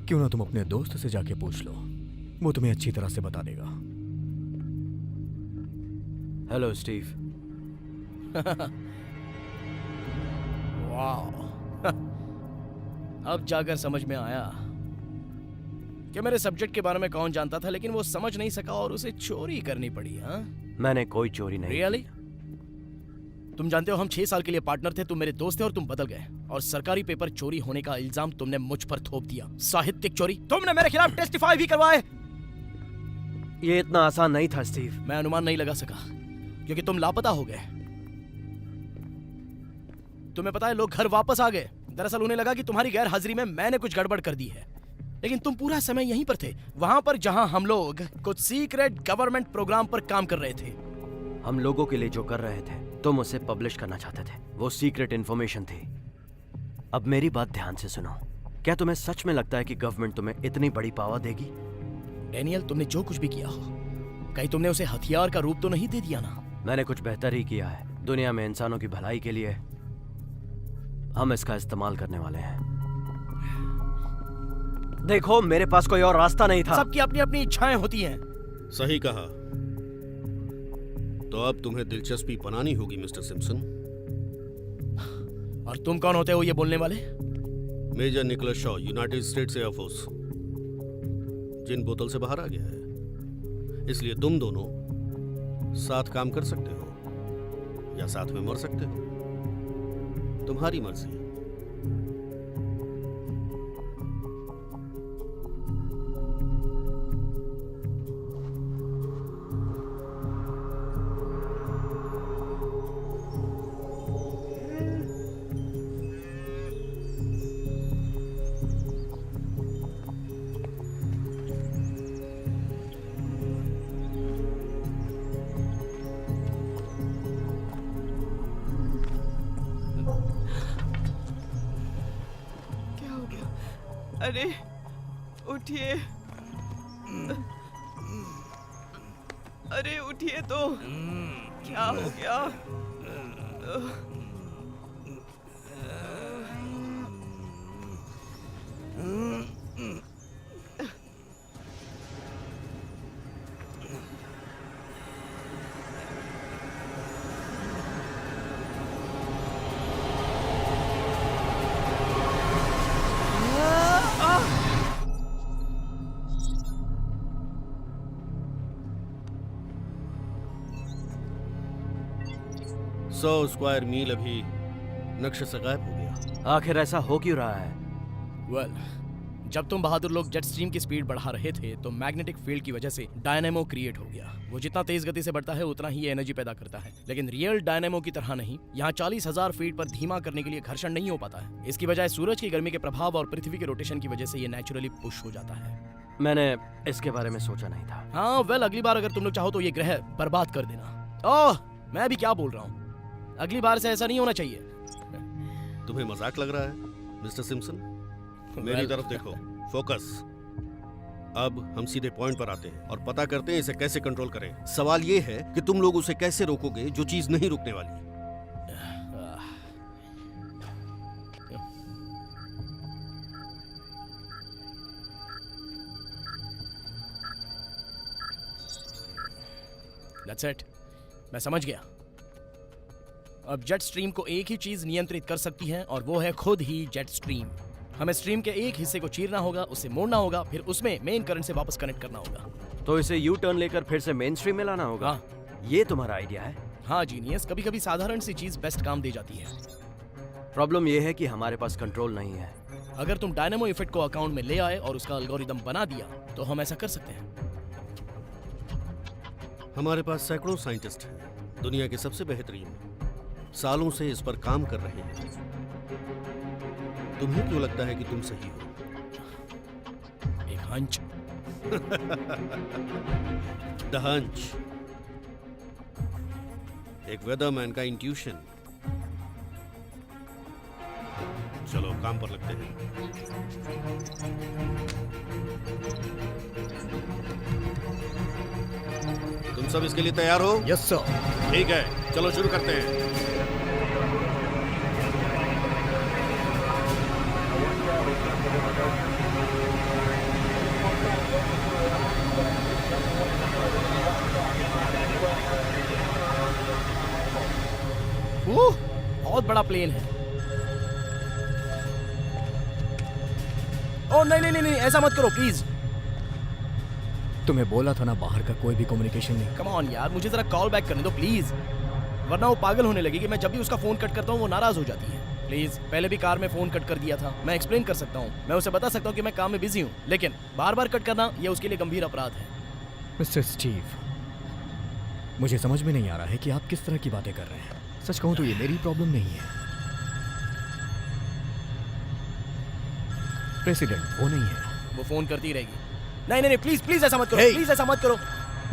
क्यों ना तुम अपने दोस्त से जाके पूछ लो, वो तुम्हें अच्छी तरह से बता देगा। Hello Steve. वाह, अब जाकर समझ में आया कि मेरे सब्जेक्ट के बारे में कौन जानता था, लेकिन वो समझ नहीं सका और उसे चोरी करनी पड़ी। हाँ, मैंने कोई चोरी नहीं। रियली? तुम जानते हो हम 6 साल के लिए पार्टनर थे। तुम मेरे दोस्त थे और तुम बदल गए, और सरकारी पेपर चोरी होने का इल्जाम तुमने मुझ पर थोप दिया। साहित्यिक चोरी, तुमने मेरे खिलाफ टेस्टिफाई भी करवाए। ये इतना आसान नहीं था स्टीव। मैं अनुमान नहीं लगा सका क्योंकि तुम लापता हो गए। तुम्हें पता है लोग घर वापस आ गए। दरअसल उन्हें लगा कि तुम्हारी गैर हाजिरी में मैंने कुछ गड़बड़ कर दी है। लेकिन तुम पूरा समय यहीं पर थे, वहां पर जहां हम लोग कुछ सीक्रेट गवर्नमेंट प्रोग्राम पर काम कर रहे थे। हम लोगों के लिए जो कर रहे थे तुम उसे पब्लिश करना चाहते थे, वो सीक्रेट इन्फॉर्मेशन थी। अब मेरी बात ध्यान से सुनो, क्या तुम्हें सच में लगता है कि गवर्नमेंट तुम्हें इतनी बड़ी पावर देगी? डैनियल, तुमने जो कुछ भी किया हो, कहीं तुमने उसे हथियार का रूप तो नहीं दे दिया ना? मैंने कुछ बेहतर ही किया है। दुनिया में इंसानों की भलाई के लिए हम इसका इस्तेमाल करने वाले हैं। देखो, मेरे पास कोई और रास्ता नहीं था। सबकी अपनी अपनी इच्छाएं होती हैं। सही कहा। तो अब तुम्हें दिलचस्पी बनानी होगी मिस्टर सिम्पसन। और तुम कौन होते हो ये बोलने वाले? Major Nicholas Shaw, United States air force. जिन बोतल से बाहर आ गया है, इसलिए तुम दोनों साथ काम कर सकते हो या साथ में मर सकते हो, तुम्हारी मर्जी। अरे उठिए, अरे उठिए तो, क्या हो गया? सौ स्क्वायर मील अभी नक्शे से गायब हो गया। आखिर ऐसा हो क्यों रहा है? वेल, जब तुम बहादुर लोग जेट स्ट्रीम की स्पीड बढ़ा रहे थे तो मैग्नेटिक फील्ड की वजह से डायनेमो क्रिएट हो गया। वो जितना तेज गति से बढ़ता है उतना ही ये एनर्जी पैदा करता है, लेकिन रियल डायनेमो की तरह नहीं। यहाँ 40,000 फीट पर धीमा करने के लिए घर्षण नहीं हो पाता है। इसकी बजाय सूरज की गर्मी के प्रभाव और पृथ्वी के रोटेशन की वजह से ये नेचुरली पुश हो जाता है। मैंने इसके बारे में सोचा नहीं था। हाँ, वेल, अगली बार अगर तुम लोग चाहो तो ये ग्रह बर्बाद कर देना। ओह, मैं भी क्या बोल रहा हूँ, अगली बार से ऐसा नहीं होना चाहिए। तुम्हें मजाक लग रहा है मिस्टर सिम्पसन? मेरी तरफ देखो, फोकस। अब हम सीधे पॉइंट पर आते हैं और पता करते हैं इसे कैसे कंट्रोल करें। सवाल ये है कि तुम लोग उसे कैसे रोकोगे जो चीज नहीं रुकने वाली। That's it. मैं समझ गया। अब जेट स्ट्रीम को एक ही चीज नियंत्रित कर सकती है और वो है खुद ही जेट स्ट्रीम। हमें स्ट्रीम के एक हिस्से को चीरना होगा, उसे मोड़ना होगा, फिर उसमें मेन करंट से वापस कनेक्ट करना होगा। तो इसे यू टर्न लेकर फिर से मेन स्ट्रीम में लाना होगा? हाँ। ये तुम्हारा आइडिया है? हाँ जीनियस, कभी कभी साधारण सी चीज बेस्ट काम दे जाती है। प्रॉब्लम ये है कि हमारे पास कंट्रोल नहीं है। अगर तुम डायनेमो इफेक्ट को अकाउंट में ले आए और उसका एल्गोरिदम बना दिया तो हम ऐसा कर सकते हैं। हमारे पास सैकड़ों साइंटिस्ट हैं, दुनिया के सबसे बेहतरीन, सालों से इस पर काम कर रहे हैं। तुम्हें क्यों लगता है कि तुम सही हो? एक हंच। द हंच, एक वेदरमैन का इंट्यूशन। चलो काम पर लगते हैं। तुम सब इसके लिए तैयार हो? Yes sir. ठीक है, चलो शुरू करते हैं। बहुत बड़ा प्लेन है। ओ नहीं नहीं नहीं, ऐसा मत करो प्लीज। तुम्हें बोला था ना, बाहर का कोई भी कम्युनिकेशन नहीं। कम ऑन यार, मुझे जरा कॉल बैक करने दो प्लीज, वरना वो पागल होने लगेगी। मैं जब भी उसका फोन कट करता हूँ वो नाराज हो जाती है। प्लीज, पहले भी कार में फोन कट कर दिया था। मैं एक्सप्लेन कर सकता हूँ, मैं उसे बता सकता हूँ कि मैं काम में बिजी हूँ, लेकिन बार बार कट करना ये उसके लिए गंभीर अपराध है। मिस्टर स्टीव, मुझे समझ में नहीं आ रहा है कि आप किस तरह की बातें कर रहे हैं। सच कहूं तो ये मेरी प्रॉब्लम नहीं है। प्रेसिडेंट वो नहीं है, वो फोन करती रहेगी। नहीं नहीं नहीं, प्लीज प्लीज ऐसा मत करो, Hey! प्लीज ऐसा मत करो।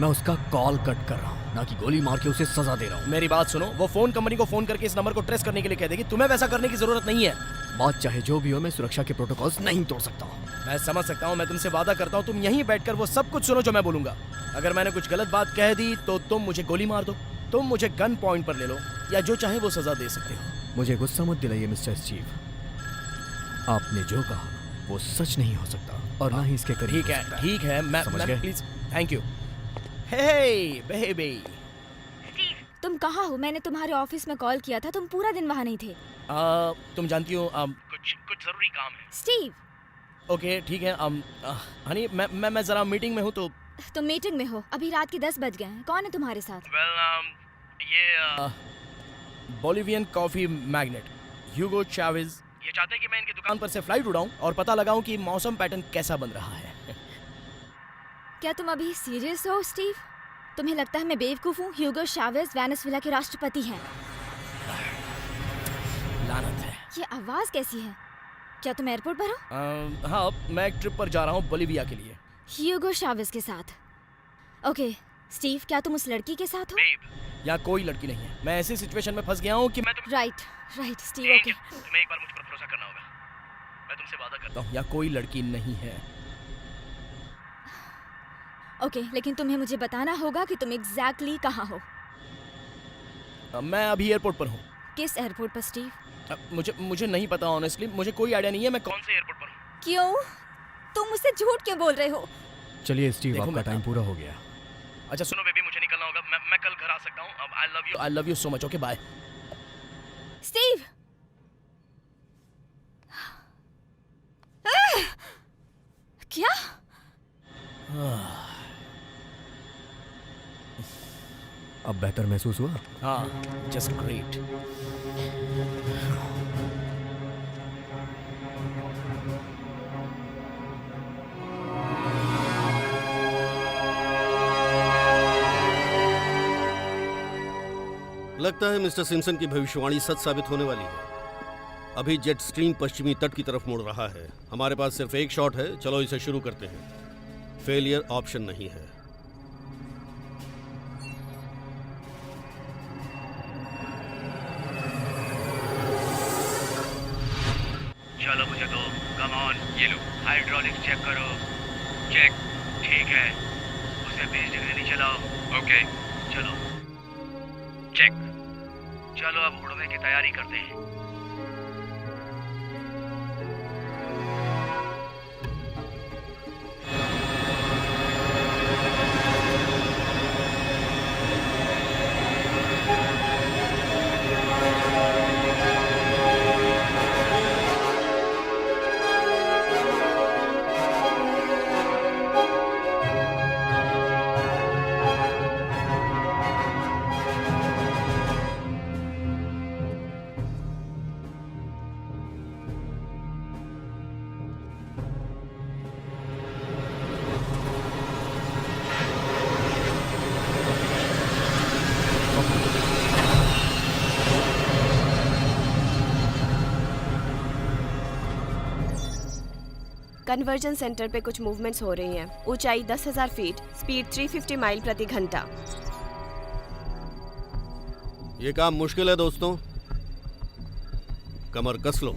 मैं उसका कॉल कट कर रहा हूँ, ना कि गोली मार के उसे सजा दे रहा हूँ। मेरी बात सुनो, वो फोन कंपनी को फोन करके इस नंबर को ट्रेस करने के लिए कह देगी। तुम्हें वैसा करने की जरूरत नहीं है। बात चाहे जो भी हो, मैं सुरक्षा के प्रोटोकॉल्स नहीं तोड़ सकता हूँ। मैं समझ सकता हूँ, मैं तुमसे वादा करता हूँ तुम यहीं बैठकर वो सब कुछ सुनो जो मैं बोलूंगा। अगर मैंने कुछ गलत बात कह दी तो तुम मुझे गोली मार दो, तुम मुझे गन पॉइंट पर ले लो, या जो चाहे वो सजा दे सकते हो। मुझे गुस्सा मत दिलाइए मिस्टर स्टीव। आपने जो कहा वो सच नहीं हो सकता और ना ही इसके करीब। ठीक है, मैं please, thank you. Hey baby, तुम कहाँ हो? मैंने तुम्हारे ऑफिस में कॉल किया था, तुम पूरा दिन वहाँ नहीं थे। तुम जानती हो कुछ जरूरी काम है। स्टीव। ओके ठीक है। हनी मैं जरा मीटिंग में हूँ तो। तुम मीटिंग में हो? अभी रात के 10 बज गए हैं। कौन है तुम्हारे साथ? ये बोलिवियन कॉफी मैग्नेट ह्यूगो चावेज ये चाहते हैं कि मैं इनकी दुकान पर से फ्लाइट उड़ाऊं और पता लगाऊं कि मौसम पैटर्न कैसा बन रहा है। क्या तुम अभी सीरियस हो स्टीव? तुम्हें लगता है मैं बेवकूफ हूँ? ह्यूगो चावेज वेनेजुएला के राष्ट्रपति हैं। लानत है। ये आवाज कैसी है? क्या तुम एयरपोर्ट पर हो? हाँ, मैं एक ट्रिप पर जा रहा हूँ बोलिविया के लिए। ह्यूगो चावेज के साथ? ओके स्टीव, क्या तुम उस लड़की के साथ हो? यहाँ कोई लड़की नहीं है। मैं ऐसी सिचुएशन में फंस गया हूँ कि मैं राइट स्टीव। ओके तुम्हें एक बार मुझ पर भरोसा करना होगा। मैं तुमसे वादा करता हूँ यहाँ कोई लड़की नहीं है। ओके, लेकिन तुम्हें मुझे बताना होगा कि तुम एग्जैक्टली कहाँ हो। मैं अभी एयरपोर्ट पर हूँ। किस एयरपोर्ट पर स्टीव? मुझे नहीं पता ऑनेस्टली, मुझे कोई आइडिया नहीं है मैं कौन से एयरपोर्ट पर हूँ। क्यों? तुम मुझसे झूठ क्यों बोल रहे हो? चलिए स्टीव, आपका टाइम पूरा हो गया। अच्छा सुनो बेबी, मुझे निकलना होगा। मैं कल घर आ सकता हूँ। अब I love you so much. Okay bye. Steve. क्या? अब बेहतर महसूस हुआ? हाँ, जस्ट ग्रेट। लगता है मिस्टर सिम्पसन की भविष्यवाणी सच साबित होने वाली है। अभी जेट स्ट्रीम पश्चिमी तट की तरफ मुड़ रहा है। हमारे पास सिर्फ एक शॉट है, चलो इसे शुरू करते हैं। फेलियर ऑप्शन नहीं है। चलो मुझे दो, कम ऑन। ये लो, हाइड्रोलिक्स चेक करो। चेक, ठीक है। उसे 20 डिग्री नीचे लाओ। ओके, चलो चेक। चलो अब उड़ने की तैयारी करते हैं। कन्वर्जन सेंटर पे कुछ मूवमेंट्स हो रही हैं। ऊंचाई 10,000 फीट, स्पीड 350 माइल प्रति घंटा। ये काम मुश्किल है दोस्तों, कमर कस लो।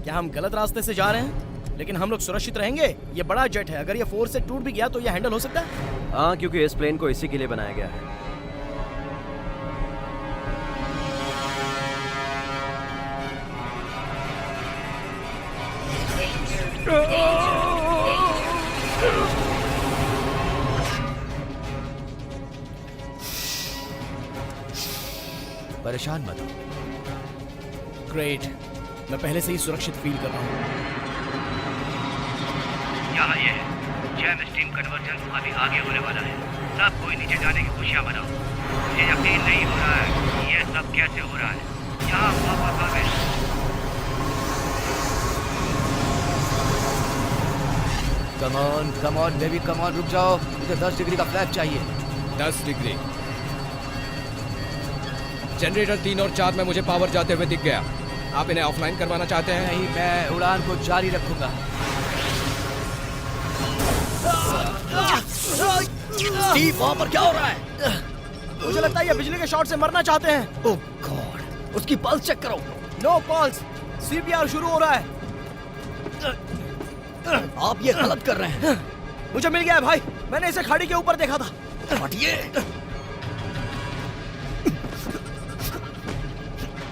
क्या हम गलत रास्ते से जा रहे हैं? लेकिन हम लोग सुरक्षित रहेंगे। ये बड़ा जेट है, अगर ये फोर्स से टूट भी गया तो ये हैंडल हो सकता है। हाँ, क्योंकि इस प्लेन को इसी के लिए बनाया गया है। परेशान मत हो। ग्रेट, मैं पहले से ही सुरक्षित फील कर रहा हूँ। यहाँ ये जेम स्ट्रीम कन्वर्जन अभी आगे होने वाला है। सब कोई नीचे जाने की खुशियाँ मनाओ। मुझे यकीन नहीं हो रहा है कि ये सब कैसे हो रहा है। यहाँ वापस आ गए। Come on baby, come on, रुक जाओ। मुझे 10 डिग्री का फ्लैप चाहिए। 10 डिग्री। जनरेटर 3 और 4 में मुझे पावर जाते हुए दिख गया। आप इन्हें ऑफलाइन करवाना चाहते हैं? नहीं, मैं उड़ान को जारी रखूंगा। स्टीव, वहां पर क्या हो रहा है? मुझे लगता है ये बिजली के शॉट से मरना चाहते हैं। ओह गॉड, उसकी पल्स चेक करो। नो पल्स, सीपीआर शुरू हो रहा है। आप ये गलत कर रहे हैं। मुझे मिल गया है भाई, मैंने इसे खाड़ी के ऊपर देखा था। हटिए।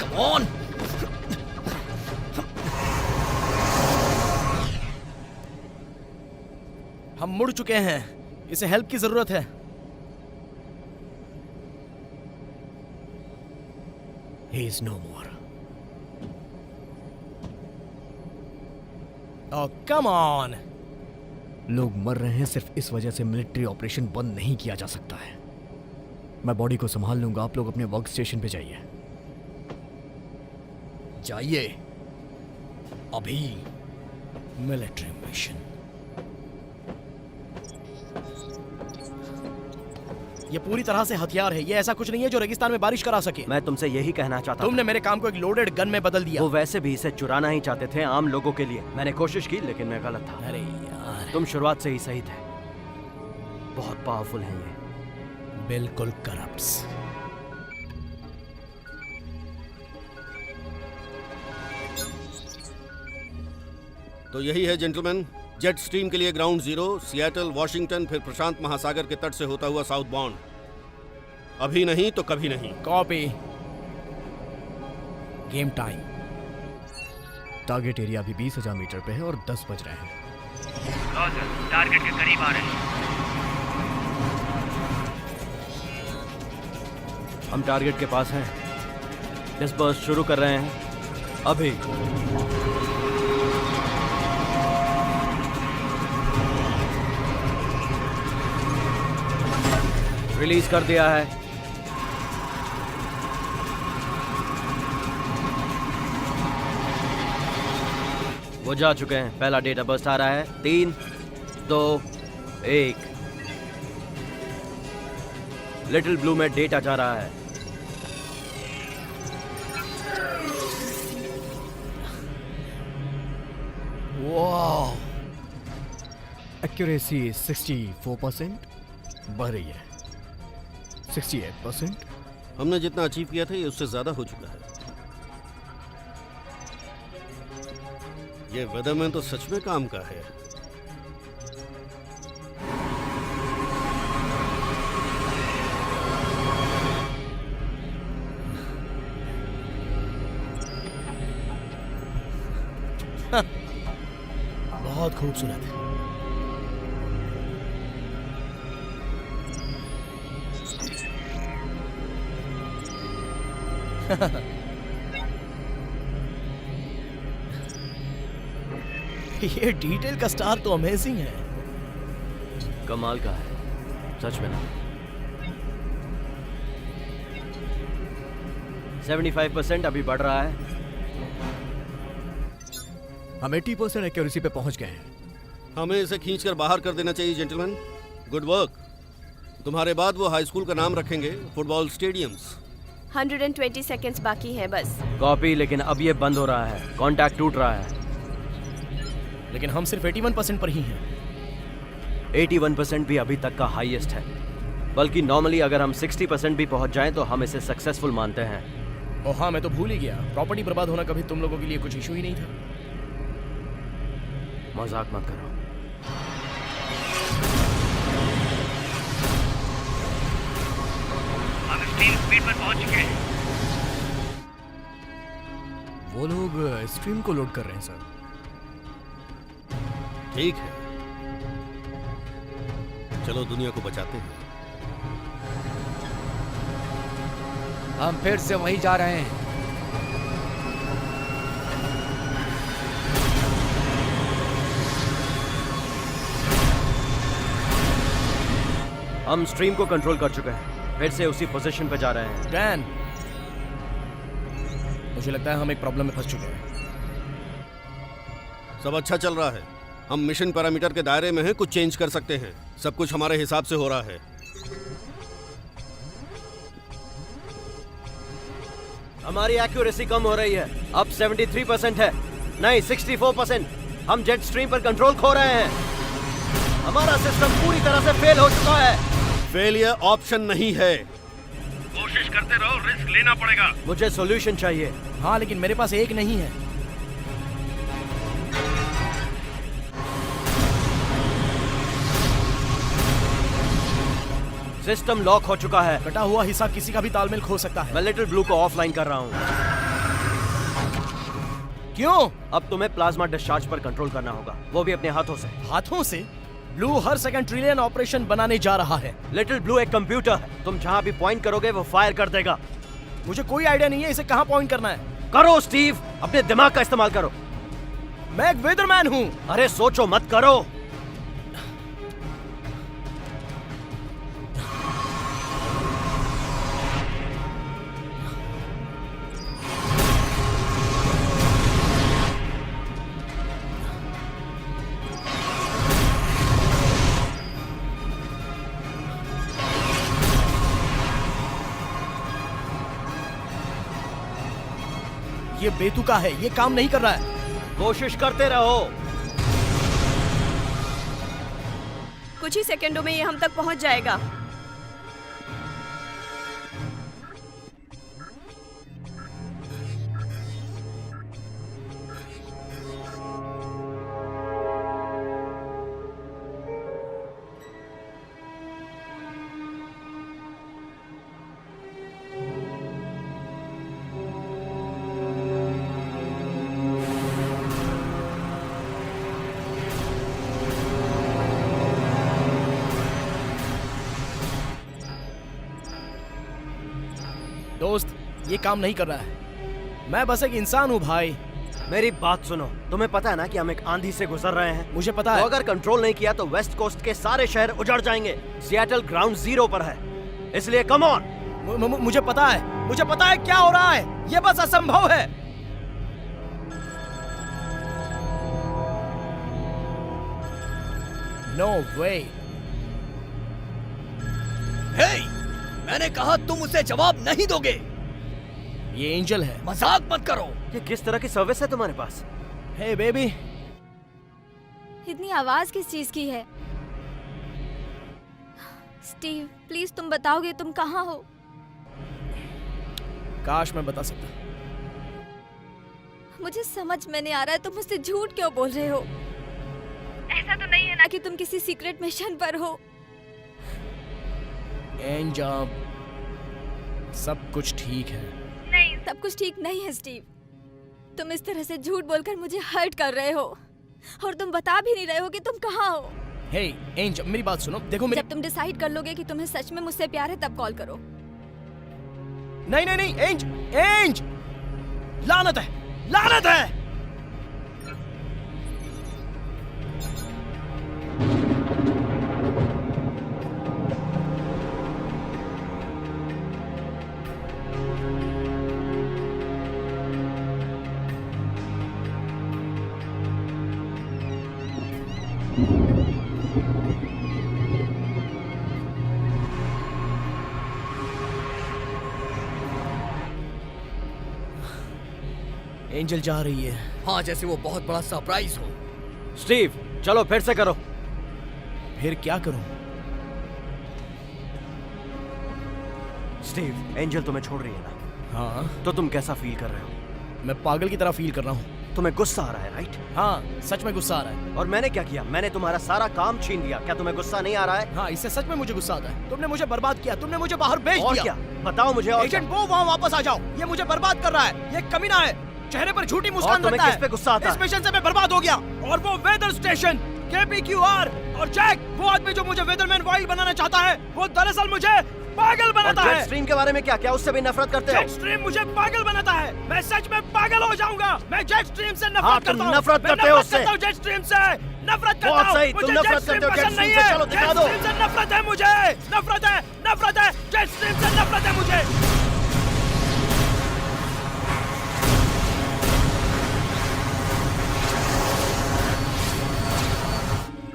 Come on. हम मुड़ चुके हैं, इसे हेल्प की जरूरत है। He is no more. Oh, come on! लोग मर रहे हैं सिर्फ इस वजह से मिलिट्री ऑपरेशन बंद नहीं किया जा सकता है। मैं बॉडी को संभाल लूंगा, आप लोग अपने वर्क स्टेशन पे जाइए। जाइए अभी। Military mission. ये पूरी तरह से हथियार है, ये ऐसा कुछ नहीं है जो रेगिस्तान में बारिश करा सके। मैं तुमसे यही कहना चाहता तुमने मेरे काम को एक लोडेड गन में बदल दिया। वो वैसे भी इसे चुराना ही चाहते थे आम लोगों के लिए। मैंने कोशिश की लेकिन मैं गलत था। अरे यार, तुम शुरुआत से ही सही थे। बहुत पावरफुल हैं ये। बिल्कुल करप्ट्स। तो यही है जेंटलमैन, जेट स्ट्रीम के लिए ग्राउंड जीरो, सिएटल, वॉशिंगटन, फिर प्रशांत महासागर के तट से होता हुआ साउथ बाउंड। अभी नहीं तो कभी नहीं। Copy. Game time. Target area अभी 20,000 मीटर पे है और 10 बज रहे हैं। टारगेट के करीब आ रहे हैं। हम टारगेट के पास हैं। डिस्पर्स शुरू कर रहे हैं अभी। रिलीज कर दिया है। वो जा चुके हैं। पहला डेटा बस्ट आ रहा है। 3, 2, 1। लिटिल ब्लू में डेटा जा रहा है। वाह, एक्यूरेसी 64% बढ़ रही है। 68%। हमने जितना अचीव किया था ये उससे ज्यादा हो चुका है। ये वेदरमैन तो सच में काम का है। बहुत खूबसूरत। ये डिटेल का स्टार तो अमेजिंग है। कमाल का है सच में ना। 75% अभी बढ़ रहा है। हम 80% एक्यूरेसी पे पहुंच गए हैं। हमें इसे खींचकर बाहर कर देना चाहिए जेंटलमैन। Good work. तुम्हारे बाद वो हाई स्कूल का नाम रखेंगे फुटबॉल स्टेडियम्स। 120 सेकेंड्स बाकी है बस। कॉपी, लेकिन अब ये बंद हो रहा है। कांटेक्ट टूट रहा है। लेकिन हम सिर्फ 81% पर ही हैं। 81% भी अभी तक का हाईएस्ट है। बल्कि नॉर्मली अगर हम 60% भी पहुंच जाएं तो हम इसे सक्सेसफुल मानते हैं। ओह हाँ, मैं तो भूल ही गया। प्रॉपर्टी बर्बाद होना कभी तुम लोगों के लिए कुछ इशू ही नहीं था। मजाक मत करो। हम स्ट्रीम स्पीड पर पहुंच चुके हैं। वो लोग स्ट्रीम को लोड कर रहे हैं सर। ठीक है, चलो दुनिया को बचाते हैं। हम फिर से वहीं जा रहे हैं। हम स्ट्रीम को कंट्रोल कर चुके हैं। फिर से उसी पोजीशन पे जा रहे हैं। डैन, मुझे लगता है हम एक प्रॉब्लम में फंस चुके हैं। सब अच्छा चल रहा है। हम मिशन पैरामीटर के दायरे में हैं, कुछ चेंज कर सकते हैं। सब कुछ हमारे हिसाब से हो रहा है। हमारी एक्यूरेसी कम हो रही है। अब 73% है, नहीं 64%। हम जेट स्ट्रीम पर कंट्रोल खो रहे हैं। हमारा सिस्टम पूरी तरह से फेल हो चुका है। फेलियर ऑप्शन नहीं है। कोशिश करते रहो, रिस्क लेना पड़ेगा। मुझे सॉल्यूशन चाहिए। हाँ, लेकिन मेरे पास एक नहीं है। सिस्टम लॉक हो चुका है। कटा हुआ हिस्सा किसी का भी तालमेल खो सकता है। मैं लिटिल ब्लू को ऑफलाइन कर रहा हूँ। क्यों? अब तुम्हें प्लाज्मा डिस्चार्ज पर कंट्रोल करना होगा, वो भी अपने हाथों से। हाथों से? ब्लू हर सेकंड ट्रिलियन ऑपरेशन बनाने जा रहा है। लिटिल ब्लू एक कंप्यूटर है, तुम जहाँ भी पॉइंट करोगे वो फायर कर देगा। मुझे कोई आइडिया नहीं है इसे कहाँ पॉइंट करना है। करो स्टीव, अपने दिमाग का इस्तेमाल करो। मैं एक वेदरमैन हूँ। अरे सोचो मत, करो। ये बेतुका है, ये काम नहीं कर रहा है। कोशिश करते रहो। कुछ ही सेकंडों में ये हम तक पहुंच जाएगा। दोस्त, ये काम नहीं कर रहा है। मैं बस एक इंसान हूँ भाई। मेरी बात सुनो, तुम्हें पता है ना कि हम एक आंधी से गुजर रहे हैं। मुझे पता है। तो अगर कंट्रोल नहीं किया तो वेस्ट कोस्ट के सारे शहर उजड़ जाएंगे। सिएटल ग्राउंड जीरो पर है, इसलिए कम ऑन। मुझे पता है, मुझे पता है क्या हो रहा है। ये बस असंभव है। नो वे। हे, मैंने कहा तुम उसे जवाब नहीं दोगे। ये एंजल है। मजाक मत करो। ये किस तरह की सर्विस है तुम्हारे पास? हे बेबी। इतनी आवाज किस चीज की है? स्टीव, प्लीज तुम बताओगे तुम कहाँ हो? काश मैं बता सकता। मुझे समझ में नहीं आ रहा है तुम मुझसे झूठ क्यों बोल रहे हो। ऐसा तो नहीं है ना कि तुम किसी सीक्रेट मिशन पर हो? एंजल, सब कुछ ठीक है। नहीं, सब कुछ ठीक नहीं है स्टीव। तुम इस तरह से झूठ बोलकर मुझे हर्ट कर रहे हो और तुम बता भी नहीं रहे हो कि तुम कहाँ हो। हे एंजल, मेरी बात सुनो। देखो मेरी... जब तुम डिसाइड कर लोगे कि तुम्हें सच में मुझसे प्यार है तब कॉल करो। नहीं नहीं नहीं, एंज, लानत है, लानत है। एंजल जा रही है। हाँ, जैसे वो बहुत बड़ा सरप्राइज हो। स्टीव, चलो फिर से करो। फिर क्या करूं? स्टीव, एंजल तुम्हें छोड़ रही है ना? हाँ। तो तुम कैसा फील कर रहे हो? मैं पागल की तरह फील कर रहा हूँ। तुम्हें गुस्सा आ रहा है, राइट? हाँ, सच में गुस्सा आ रहा है। और मैंने क्या किया? मैंने तुम्हारा सारा काम छीन लिया। क्या तुम्हें गुस्सा नहीं आ रहा है? हाँ, इससे सच में मुझे गुस्सा आता है। तुमने मुझे बर्बाद किया, तुमने मुझे बाहर भेज दिया। और क्या? बताओ मुझे। और एजेंट वो, वहाँ वापस आ जाओ। ये मुझे बर्बाद कर रहा है। ये कमीना है। चेहरे पर झूठी मुस्कान रखता है। किस पे गुस्सा आता है? इस मिशन से मैं बर्बाद हो गया। और वो वेदर स्टेशन, KPQR और जैक, वो आदमी जो मुझे वेदरमैन वाइल्ड बनाना चाहता है, वो दरअसल मुझे पागल बनाता है। जेट स्ट्रीम के बारे में क्या? क्या उससे भी नफरत करते हो? जेट स्ट्रीम मुझे पागल बनाता है। मैं सच में पागल हो जाऊंगा। मैं जेट स्ट्रीम से हाँ, नफरत करता हूँ। नफरत करते हो उससे। जेट स्ट्रीम से नफरत करता बहुत हूँ। सही, तुम नफरत करते हो जेट स्ट्रीम से। चलो दिखा दो। जेट स्ट्रीम से नफरत है मुझे। नफरत है, नफरत है। जेट स्ट्रीम से नफरत है मुझे।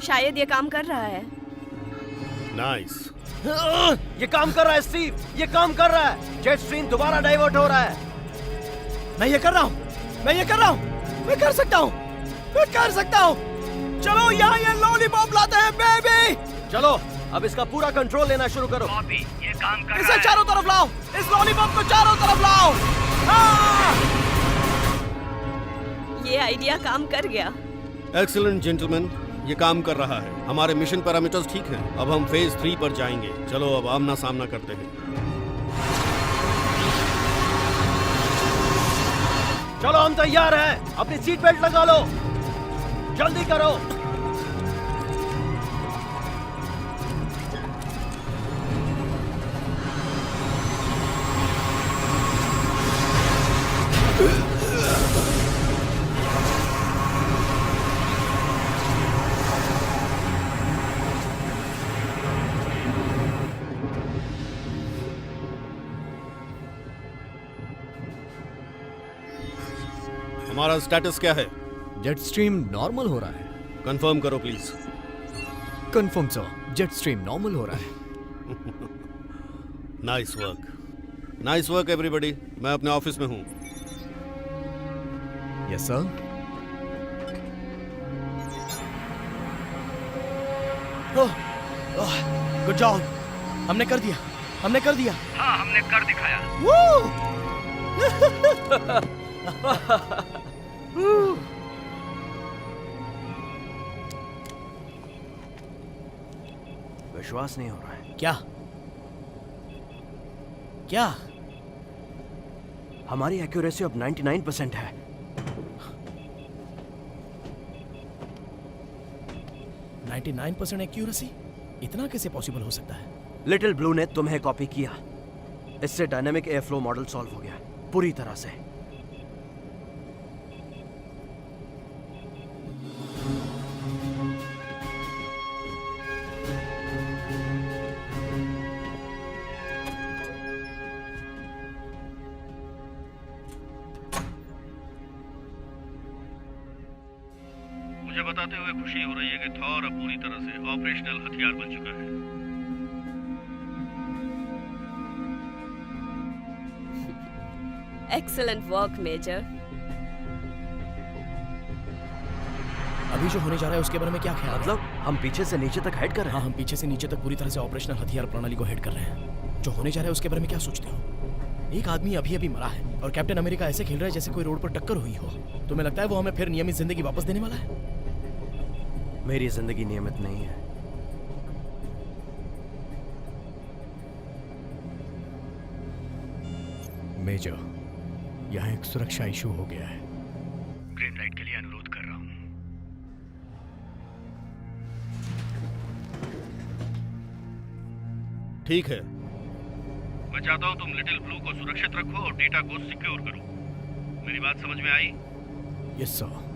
शायद ये काम कर रहा है। नाइस। ये काम कर रहा है स्टीव, ये काम कर रहा है। जेट स्ट्रीम दोबारा डाइवर्ट हो रहा है। मैं ये कर रहा हूँ, मैं ये कर रहा हूँ। मैं कर सकता हूँ, मैं कर सकता हूँ। चलो यहाँ ये लॉलीपॉप लाते हैं बेबी। चलो अब इसका पूरा कंट्रोल लेना शुरू करो। बॉबी ये काम कर इसे चारों तरफ लाओ, इस लॉलीपॉप को चारों तरफ लाओ। हाँ! ये आइडिया काम कर गया। एक्सीलेंट जेंटलमैन, ये काम कर रहा है। हमारे मिशन पैरामीटर्स ठीक हैं। अब हम फेज 3 पर जाएंगे। चलो अब आमना सामना करते हैं। चलो हम तैयार हैं, अपनी सीट बेल्ट लगा लो, जल्दी करो। हमारा स्टेटस क्या है? जेट स्ट्रीम नॉर्मल हो रहा है। कंफर्म करो please. Confirm sir, jet stream normal हो रहा है। Nice work everybody. मैं अपने ऑफिस में हूँ। Yes sir. गुड जॉब, हमने कर दिया, हमने कर दिया। हाँ हमने कर दिखाया। विश्वास नहीं हो रहा है। क्या क्या? हमारी एक्यूरेसी अब 99% है। 99% एक्यूरेसी? इतना कैसे पॉसिबल हो सकता है? लिटिल ब्लू ने तुम्हें कॉपी किया। इससे dynamic air flow model solve हो गया पूरी तरह से। मुझे बताते हुए खुशी हो रही है कि थॉर अब पूरी तरह से ऑपरेशनल हथियार बन चुका है। Excellent work major. अभी जो होने जा रहा है उसके बारे में क्या ख्याल है? मतलब हम पीछे से नीचे तक हेड कर रहे हैं? हाँ, हम पीछे से नीचे तक पूरी तरह से ऑपरेशनल हथियार प्रणाली को हेड कर रहे हैं। जो होने जा रहा है उसके बारे में क्या सोचते हो? एक आदमी अभी अभी मरा है और कैप्टन अमेरिका ऐसे खेल रहा है जैसे कोई रोड पर टक्कर हुई हो। तुम्हें लगता है वो हमें फिर नियमित जिंदगी वापस देने वाला है? मेरी जिंदगी नियमित नहीं है। मेजर, यहाँ एक सुरक्षा इशू हो गया है। ग्रीन लाइट के लिए अनुरोध कर रहा हूँ। ठीक है। मैं चाहता हूँ तुम लिटिल ब्लू को सुरक्षित रखो और डेटा को सिक्योर करो। मेरी बात समझ में आई? Yes sir.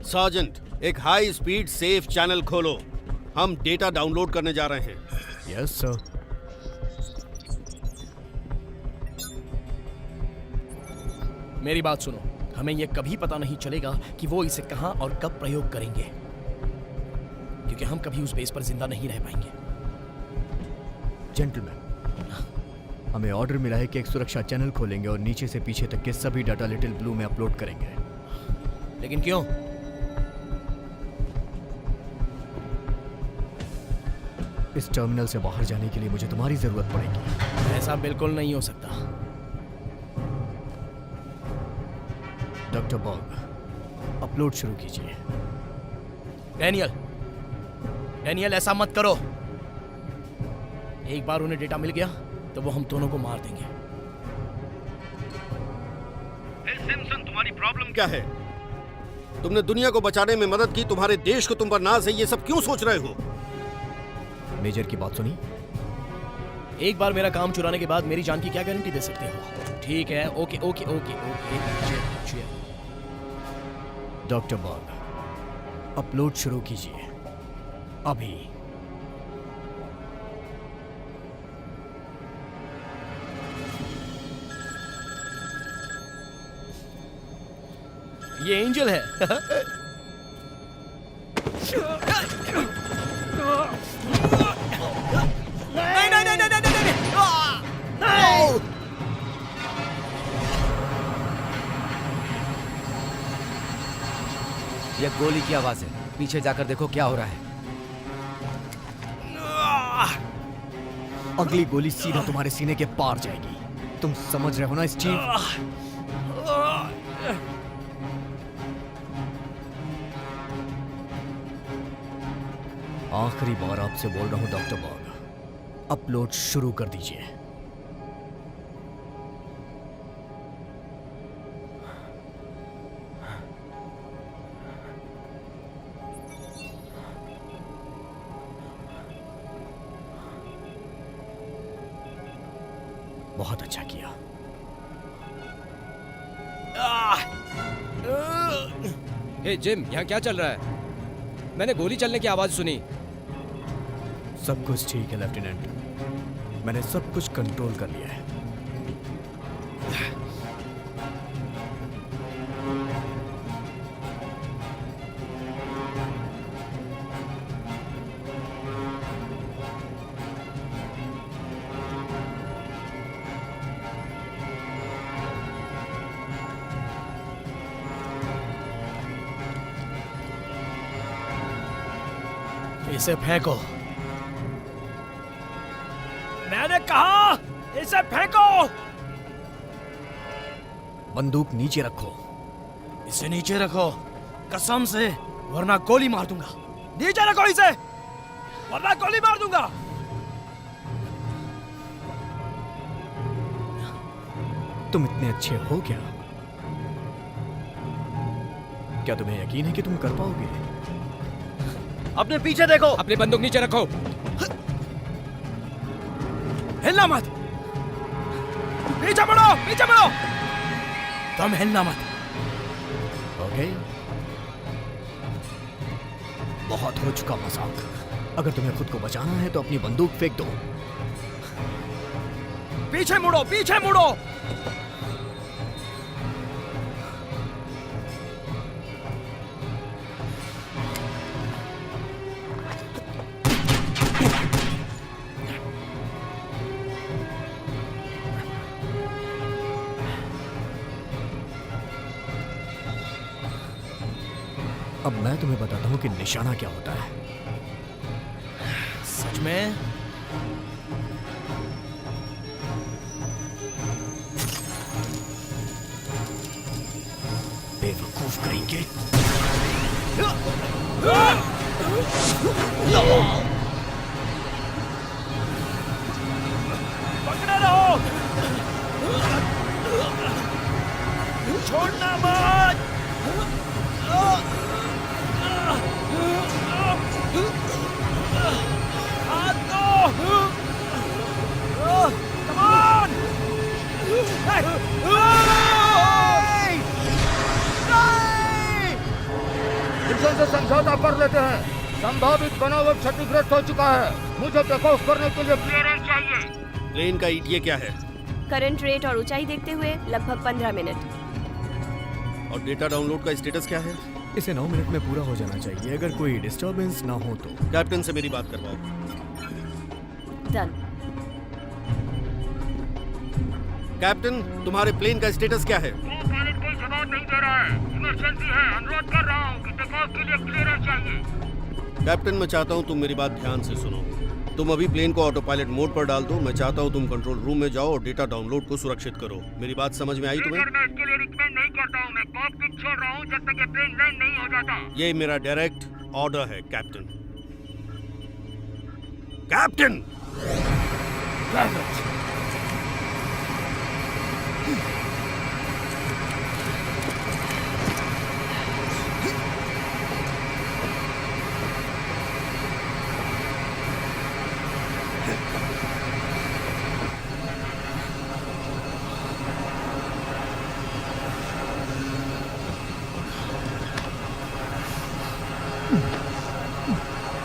सार्जेंट, एक हाई स्पीड सेफ चैनल खोलो। हम डेटा डाउनलोड करने जा रहे हैं। Yes sir. मेरी बात सुनो, हमें यह कभी पता नहीं चलेगा कि वो इसे कहां और कब प्रयोग करेंगे, क्योंकि हम कभी उस बेस पर जिंदा नहीं रह पाएंगे। जेंटलमैन, हमें ऑर्डर मिला है कि एक सुरक्षा चैनल खोलेंगे और नीचे से पीछे तक के सभी डाटा लिटिल ब्लू में अपलोड करेंगे। लेकिन क्यों? इस टर्मिनल से बाहर जाने के लिए मुझे तुम्हारी जरूरत पड़ेगी। ऐसा बिल्कुल नहीं हो सकता। डॉक्टर बॉग, अपलोड शुरू कीजिए। डैनियल, ऐसा मत करो। एक बार उन्हें डेटा मिल गया तो वो हम दोनों को मार देंगे। सिम्पसन, तुम्हारी प्रॉब्लम क्या है? तुमने दुनिया को बचाने में मदद की, तुम्हारे देश को तुम पर नाज है, ये सब क्यों सोच रहे हो? मेजर की बात सुनी? एक बार मेरा काम चुराने के बाद मेरी जान की क्या गारंटी दे सकते हो? ठीक है, okay okay okay okay. Doctor Bog, upload शुरू कीजिए अभी। ये एंजल है। ये गोली की आवाज है, पीछे जाकर देखो क्या हो रहा है। अगली गोली सीधा तुम्हारे सीने के पार जाएगी। तुम समझ रहे हो ना स्टीव? आखिरी बार आपसे बोल रहा हूं डॉक्टर बॉग, अपलोड शुरू कर दीजिए। बहुत अच्छा किया। हे जिम, यहाँ क्या चल रहा है? मैंने गोली चलने की आवाज सुनी। सब कुछ ठीक है लेफ्टिनेंट, मैंने सब कुछ कंट्रोल कर लिया है। इसे फेंको। मैंने कहा इसे फेंको। बंदूक नीचे रखो। इसे नीचे रखो, कसम से, वरना गोली मार दूंगा। नीचे रखो इसे, वरना गोली मार दूंगा। तुम इतने अच्छे हो क्या? क्या तुम्हें यकीन है कि तुम कर पाओगे? अपने पीछे देखो। अपनी बंदूक नीचे रखो। हिलना मत। पीछे बढ़ो, पीछे बढ़ो। तुम हिलना मत। ओके, बहुत हो चुका मजाक। अगर तुम्हें खुद को बचाना है तो अपनी बंदूक फेंक दो। पीछे मुड़ो, पीछे मुड़ो। अब मैं तुम्हें बताता हूं कि निशाना क्या होता है। सच में? बेवकूफ करेंगे। पकड़े रहो, छोड़ना मत। हाथ दो। Come on! मिशन से समझौता कर लेते हैं। संभावित बनावट क्षतिग्रस्त हो चुका है। मुझे टेक ऑफ करने के लिए क्लियरेंस चाहिए। प्लेन का ईटीए क्या है? करंट रेट और ऊंचाई देखते हुए लगभग 15 मिनट। और डेटा डाउनलोड का स्टेटस क्या है? इसे 9 मिनट में पूरा हो जाना चाहिए, अगर कोई डिस्टरबेंस ना हो तो। कैप्टन से मेरी बात करवाओ। डन। कैप्टन, तुम्हारे प्लेन का स्टेटस क्या है? पायलट कोई जवाब नहीं दे रहा है। इमरजेंसी है, अनुरोध कर रहा हूँ कि टेक ऑफ के लिए क्लियरेंस चाहिए। कैप्टन, मैं चाहता हूँ तुम मेरी बात ध्यान से सुनो। तुम अभी प्लेन को ऑटो पायलट मोड पर डाल दो। मैं चाहता हूँ तुम कंट्रोल रूम में जाओ और डेटा डाउनलोड को सुरक्षित करो। मेरी बात समझ में आई तुम्हें? मैं इसके लिए रिकमेंड नहीं करता हूँ। मैं कॉकपिट छोड़ रहा हूँ जब तक ये प्लेन लैंड नहीं हो जाता। ये मेरा डायरेक्ट ऑर्डर है कैप्टन। कैप्टन!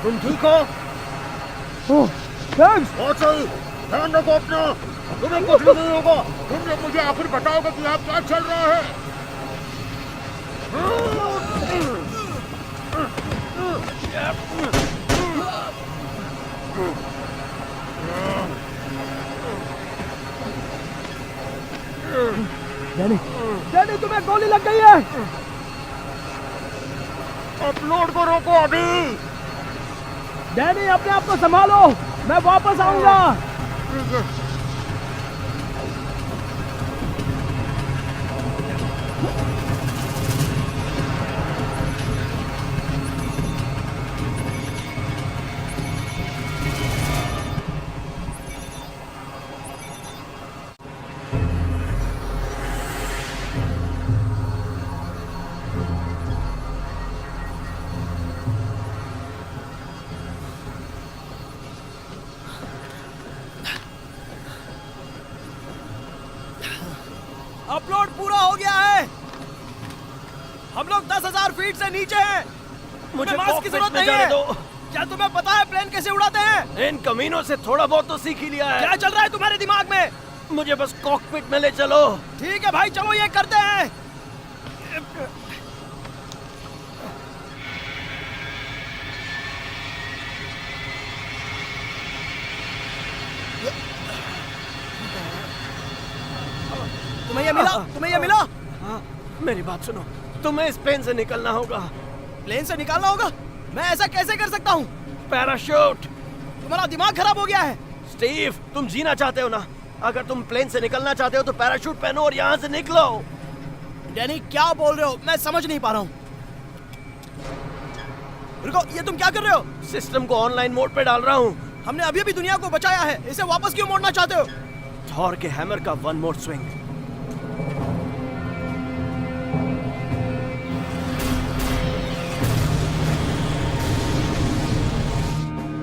तुम ठीक हो? बहुत सही, ध्यान रखो अपना। तुम्हें कुछ भी नहीं होगा। तुम लोग मुझे आखिर बताओगे कि आप क्या चल रहा है। डैनी, डैनी, तुम्हें गोली लग गई है। अपलोड को रोको अभी। डैनी अपने आप को संभालो, मैं वापस आऊंगा। अपलोड पूरा हो गया है। हम लोग 10,000 फीट से नीचे हैं। मुझे मास्क की जरूरत नहीं है। क्या तुम्हें पता है प्लेन कैसे उड़ाते हैं? इन कमीनों से थोड़ा बहुत तो सीख ही लिया है। क्या चल रहा है तुम्हारे दिमाग में? मुझे बस कॉकपिट में ले चलो। ठीक है भाई, चलो ये करते हैं। तुम्हें ये मिला? हाँ, मेरी बात सुनो, तुम्हें इस प्लेन से निकलना होगा। प्लेन से निकालना होगा? मैं ऐसा कैसे कर सकता हूँ? पैराशूट। तुम्हारा दिमाग खराब हो गया है। स्टीव, तुम जीना चाहते हो ना? अगर तुम प्लेन से निकलना चाहते हो तो पैराशूट पहनो और यहाँ से निकलो। डैनी, क्या बोल रहे हो? मैं समझ नहीं पा रहा हूँ। रुको, ये तुम क्या कर रहे हो? सिस्टम को ऑनलाइन मोड पे डाल रहा हूँ। हमने अभी दुनिया को बचाया है, इसे वापस क्यों मोड़ना चाहते हो? थॉर के हैमर का वन मोर स्विंग।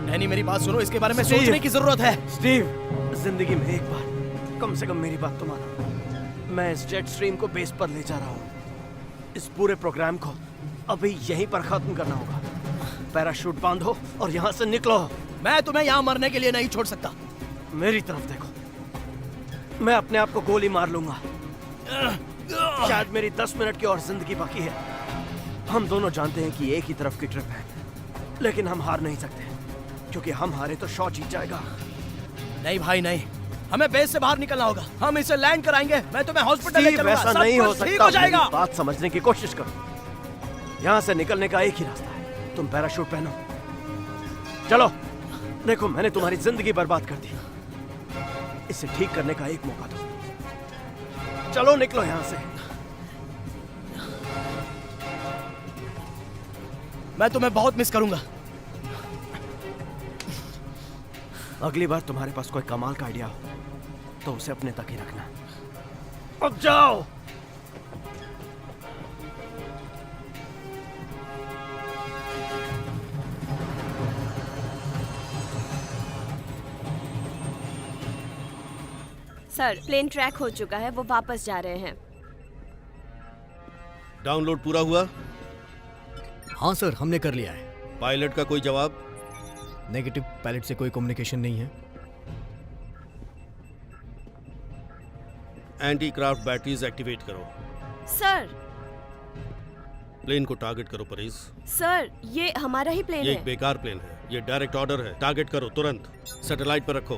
डैनी, मेरी बात सुनो, इसके बारे में सोचने की जरूरत है। स्टीव, जिंदगी में एक बार कम से कम मेरी बात तो मानो। मैं इस जेट स्ट्रीम को बेस पर ले जा रहा हूँ। इस पूरे प्रोग्राम को अभी यहीं पर खत्म करना होगा। पैराशूट बांधो और यहाँ से निकलो। मैं तुम्हें यहाँ मरने के लिए नहीं छोड़ सकता। मेरी तरफ देखो, मैं अपने आप को गोली मार लूंगा। शायद मेरी 10 मिनट की और जिंदगी बाकी है। हम दोनों जानते हैं कि एक ही तरफ की ट्रिप है, लेकिन हम हार नहीं सकते, क्योंकि हम हारे तो शॉ जीत जाएगा। नहीं भाई नहीं, हमें बेस से बाहर निकलना होगा। हम इसे लैंड कराएंगे। मैं तुम्हें हॉस्पिटल ले चलूंगा। ऐसा नहीं हो सकता। ठीक हो जाएगा। बात समझने की कोशिश करो। यहाँ से निकलने का एक ही रास्ता है, तुम पैराशूट पहनो। चलो, देखो मैंने तुम्हारी जिंदगी बर्बाद कर दी, इसे ठीक करने का एक मौका दो। चलो निकलो यहाँ से। मैं तुम्हें बहुत मिस करूंगा। अगली बार तुम्हारे पास कोई कमाल का आइडिया हो तो उसे अपने तक ही रखना। अब जाओ। सर, प्लेन ट्रैक हो चुका है, वो वापस जा रहे हैं। डाउनलोड पूरा हुआ? हाँ सर, हमने कर लिया है। पायलट का कोई जवाब? नेगेटिव, पायलट से कोई कम्युनिकेशन नहीं है। एंटी क्राफ्ट बैटरीज एक्टिवेट करो। सर। प्लेन को टारगेट करो परेज। सर, ये हमारा ही प्लेन है। ये एक बेकार प्लेन है, ये डायरेक्ट ऑर्डर है। टारगेट करो तुरंत। सैटेलाइट पर रखो।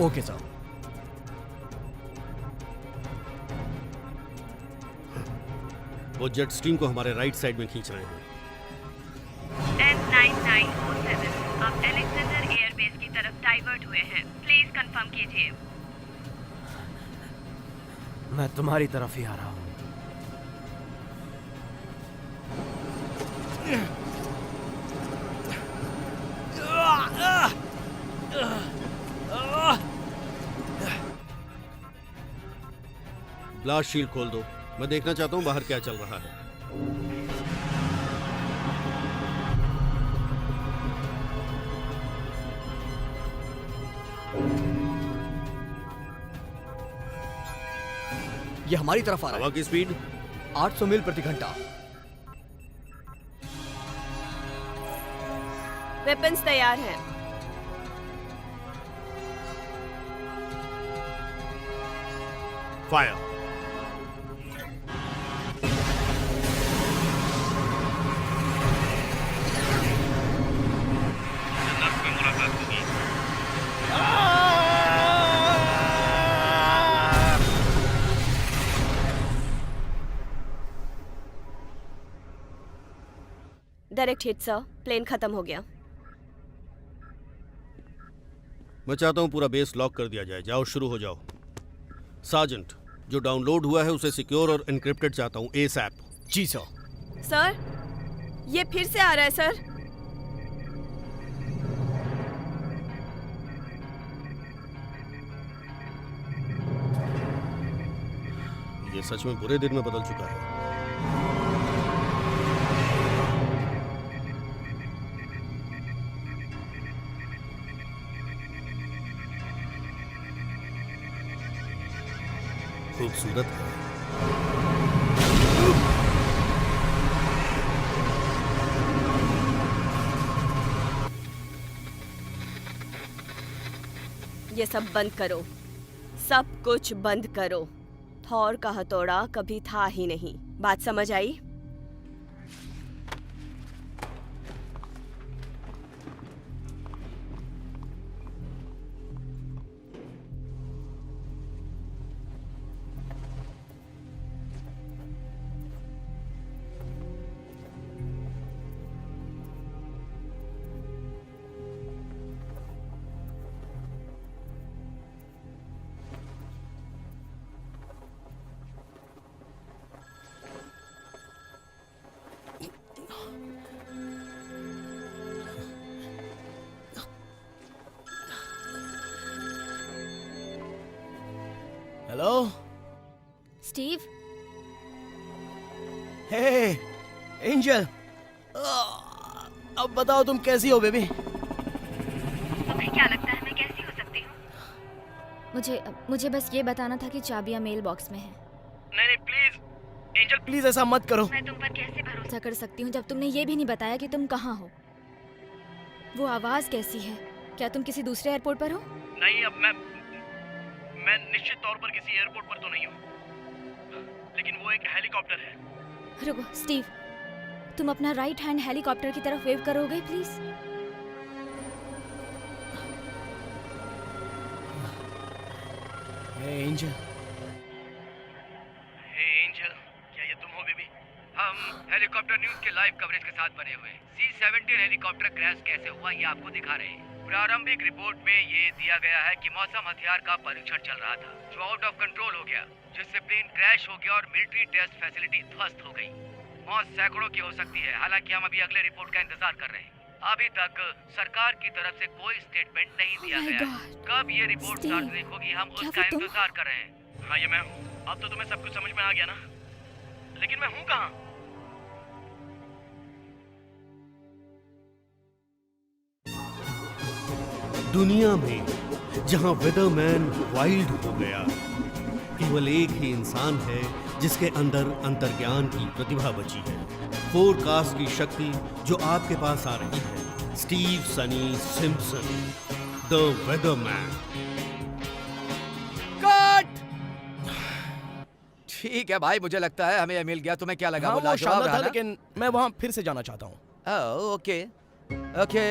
Okay sir. वो जेट स्ट्रीम को हमारे राइट साइड में खींच रहे हैं। S9907, आप अलेक्जेंडर एयरबेस की तरफ डाइवर्ट हुए हैं। प्लीज कंफर्म कीजिए। मैं तुम्हारी तरफ ही आ रहा हूँ। ब्लास्ट शील्ड खोल दो, मैं देखना चाहता हूँ बाहर क्या चल रहा है। ये हमारी तरफ आ रहा है। हवा की स्पीड 800 मील प्रति घंटा। वेपन्स तैयार हैं। Fire. Direct hit sir, plane खत्म हो गया। मैं चाहता हूँ पूरा बेस लॉक कर दिया जाए। जाओ, शुरू हो जाओ। सार्जेंट, जो डाउनलोड हुआ है उसे सिक्योर और एनक्रिप्टेड चाहता हूँ एसएप। जी सर। सर, ये फिर से आ रहा है सर। ये सच में बुरे दिन में बदल चुका है। खूबसूरत है। ये सब बंद करो, सब कुछ बंद करो। थॉर का हथौड़ा कभी था ही नहीं। बात समझ आई? Hello Steve. हे एंजल, अब बताओ तुम कैसी हो बेबी? तुम्हें क्या लगता है मैं कैसी हो सकती हूँ? मुझे बस ये बताना था कि चाबियां मेल बॉक्स में है। नहीं प्लीज एंजल, प्लीज ऐसा मत करो। मैं तुम पर कैसे भरोसा कर सकती हूँ जब तुमने ये भी नहीं बताया कि तुम कहाँ हो। वो आवाज कैसी है? क्या तुम किसी दूसरे एयरपोर्ट पर हो? नहीं, अब मैं निश्चित तौर पर किसी एयरपोर्ट पर तो नहीं हूँ, लेकिन वो एक हेलीकॉप्टर है। रुको स्टीव, तुम अपना राइट हैंड हेलीकॉप्टर की तरफ वेव करोगे प्लीज? हे एंजल, क्या ये तुम हो बेबी? हम हेलीकॉप्टर न्यूज के लाइव कवरेज के साथ बने हुए C-17 हेलीकॉप्टर क्रैश कैसे हुआ ये आपको दिखा रहे हैं। प्रारंभिक रिपोर्ट में ये दिया गया है कि मौसम हथियार का परीक्षण चल रहा था जो आउट ऑफ कंट्रोल हो गया, जिससे प्लेन क्रैश हो गया और मिलिट्री टेस्ट फैसिलिटी ध्वस्त हो गई। मौत सैकड़ों की हो सकती है। हालांकि हम अभी अगले रिपोर्ट का इंतजार कर रहे हैं। अभी तक सरकार की तरफ से कोई स्टेटमेंट नहीं दिया गया। कब ये रिपोर्ट सार्वजनिक होगी हम उसका इंतजार कर रहे हैं। हाँ, ये मैं हूँ। अब तो तुम्हें सब कुछ समझ में आ गया ना? लेकिन मैं हूँ कहाँ? दुनिया में जहां वेदरमैन वाइल्ड हो गया, केवल एक ही इंसान है जिसके अंदर अंतर्ज्ञान की प्रतिभा बची है। फोरकास्ट की शक्ति जो आपके पास आ रही है। Steve Sunny Simpson, the weatherman. Cut! ठीक है भाई, मुझे लगता है हमें यह मिल गया। तुम्हें क्या लगा? हाँ, वो लाजवाब रहा ना? लेकिन मैं वहाँ फिर से जाना चाहता हूँ। Okay okay.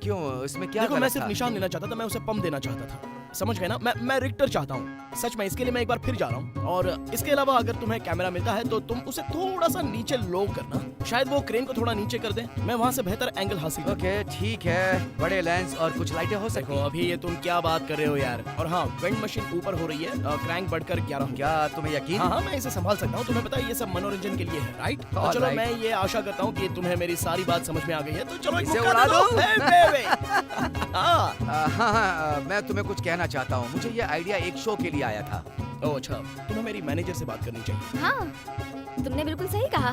क्यों, इसमें क्या? देखो, मैं सिर्फ निशान लेना चाहता था, मैं उसे पंप देना चाहता था। समझ गए ना? मैं रिक्टर चाहता हूँ। सच में इसके लिए मैं एक बार फिर जा रहा हूँ। और इसके अलावा अगर तुम्हें कैमरा मिलता है तो तुम उसे थोड़ा सा नीचे लो करना। शायद वो क्रेन को थोड़ा नीचे कर दे, मैं वहाँ से बेहतर एंगल हासिल करूँ। ओके ठीक है। बड़े लेंस और कुछ लाइटें हो सकती हैं। अभी ये तुम क्या बात कर रहे हो यार? और हाँ, वेंड मशीन ऊपर हो रही है, क्रैंक बढ़कर 11। क्या तुम्हें यकीन? हाँ, मैं इसे संभाल सकता हूँ। तुम्हें पता है ये सब मनोरंजन के लिए है, राइट? तो चलो, मैं ये आशा करता हूँ कि तुम्हें मेरी सारी बात समझ में आ गई है। तो चलो इसे उड़ा दो। हाँ, मैं तुम्हें कुछ कहना चाहता हूँ। मुझे ये आइडिया एक शो के लिए आया था। ओह अच्छा, तुम्हें मेरी मैनेजर से बात करनी चाहिए। हाँ, तुमने बिल्कुल सही कहा।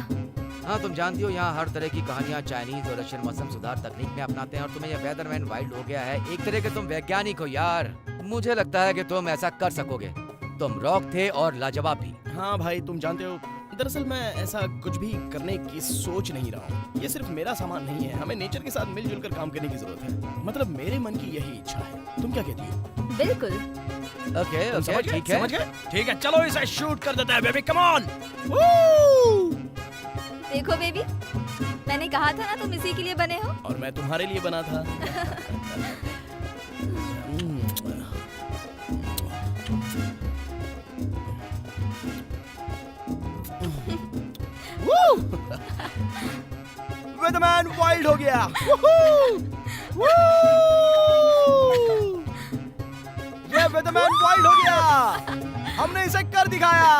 हाँ, तुम जानती हो यहाँ हर तरह की कहानियाँ चाइनीज और रशियन मौसम सुधार तकनीक में अपनाते हैं और तुम्हें यह वेदरमैन वाइल्ड हो गया है। एक तरह के तुम वैज्ञानिक हो यार। मुझे लगता है कि तुम ऐसा कर सकोगे। तुम रॉक थे और लाजवाब भी। हाँ भाई, तुम जानते हो, दरअसल मैं ऐसा कुछ भी करने की सोच नहीं रहा हूँ। ये सिर्फ मेरा सामान नहीं है, हमें नेचर के साथ मिलजुल कर काम करने की जरूरत है। मतलब मेरे मन की यही इच्छा है। तुम क्या कहती हो? बिल्कुल। ओके ओके, ठीक है। समझ गए? ठीक है, चलो इसे शूट कर देते हैं बेबी, कम ऑन। देखो बेबी, मैंने कहा था ना तुम इसी के लिए बने हो। और मैं तुम्हारे लिए बना था। वेदरमैन वाइल्ड हो गया। ये वेदरमैन वाइल्ड हो गया। हमने इसे कर दिखाया।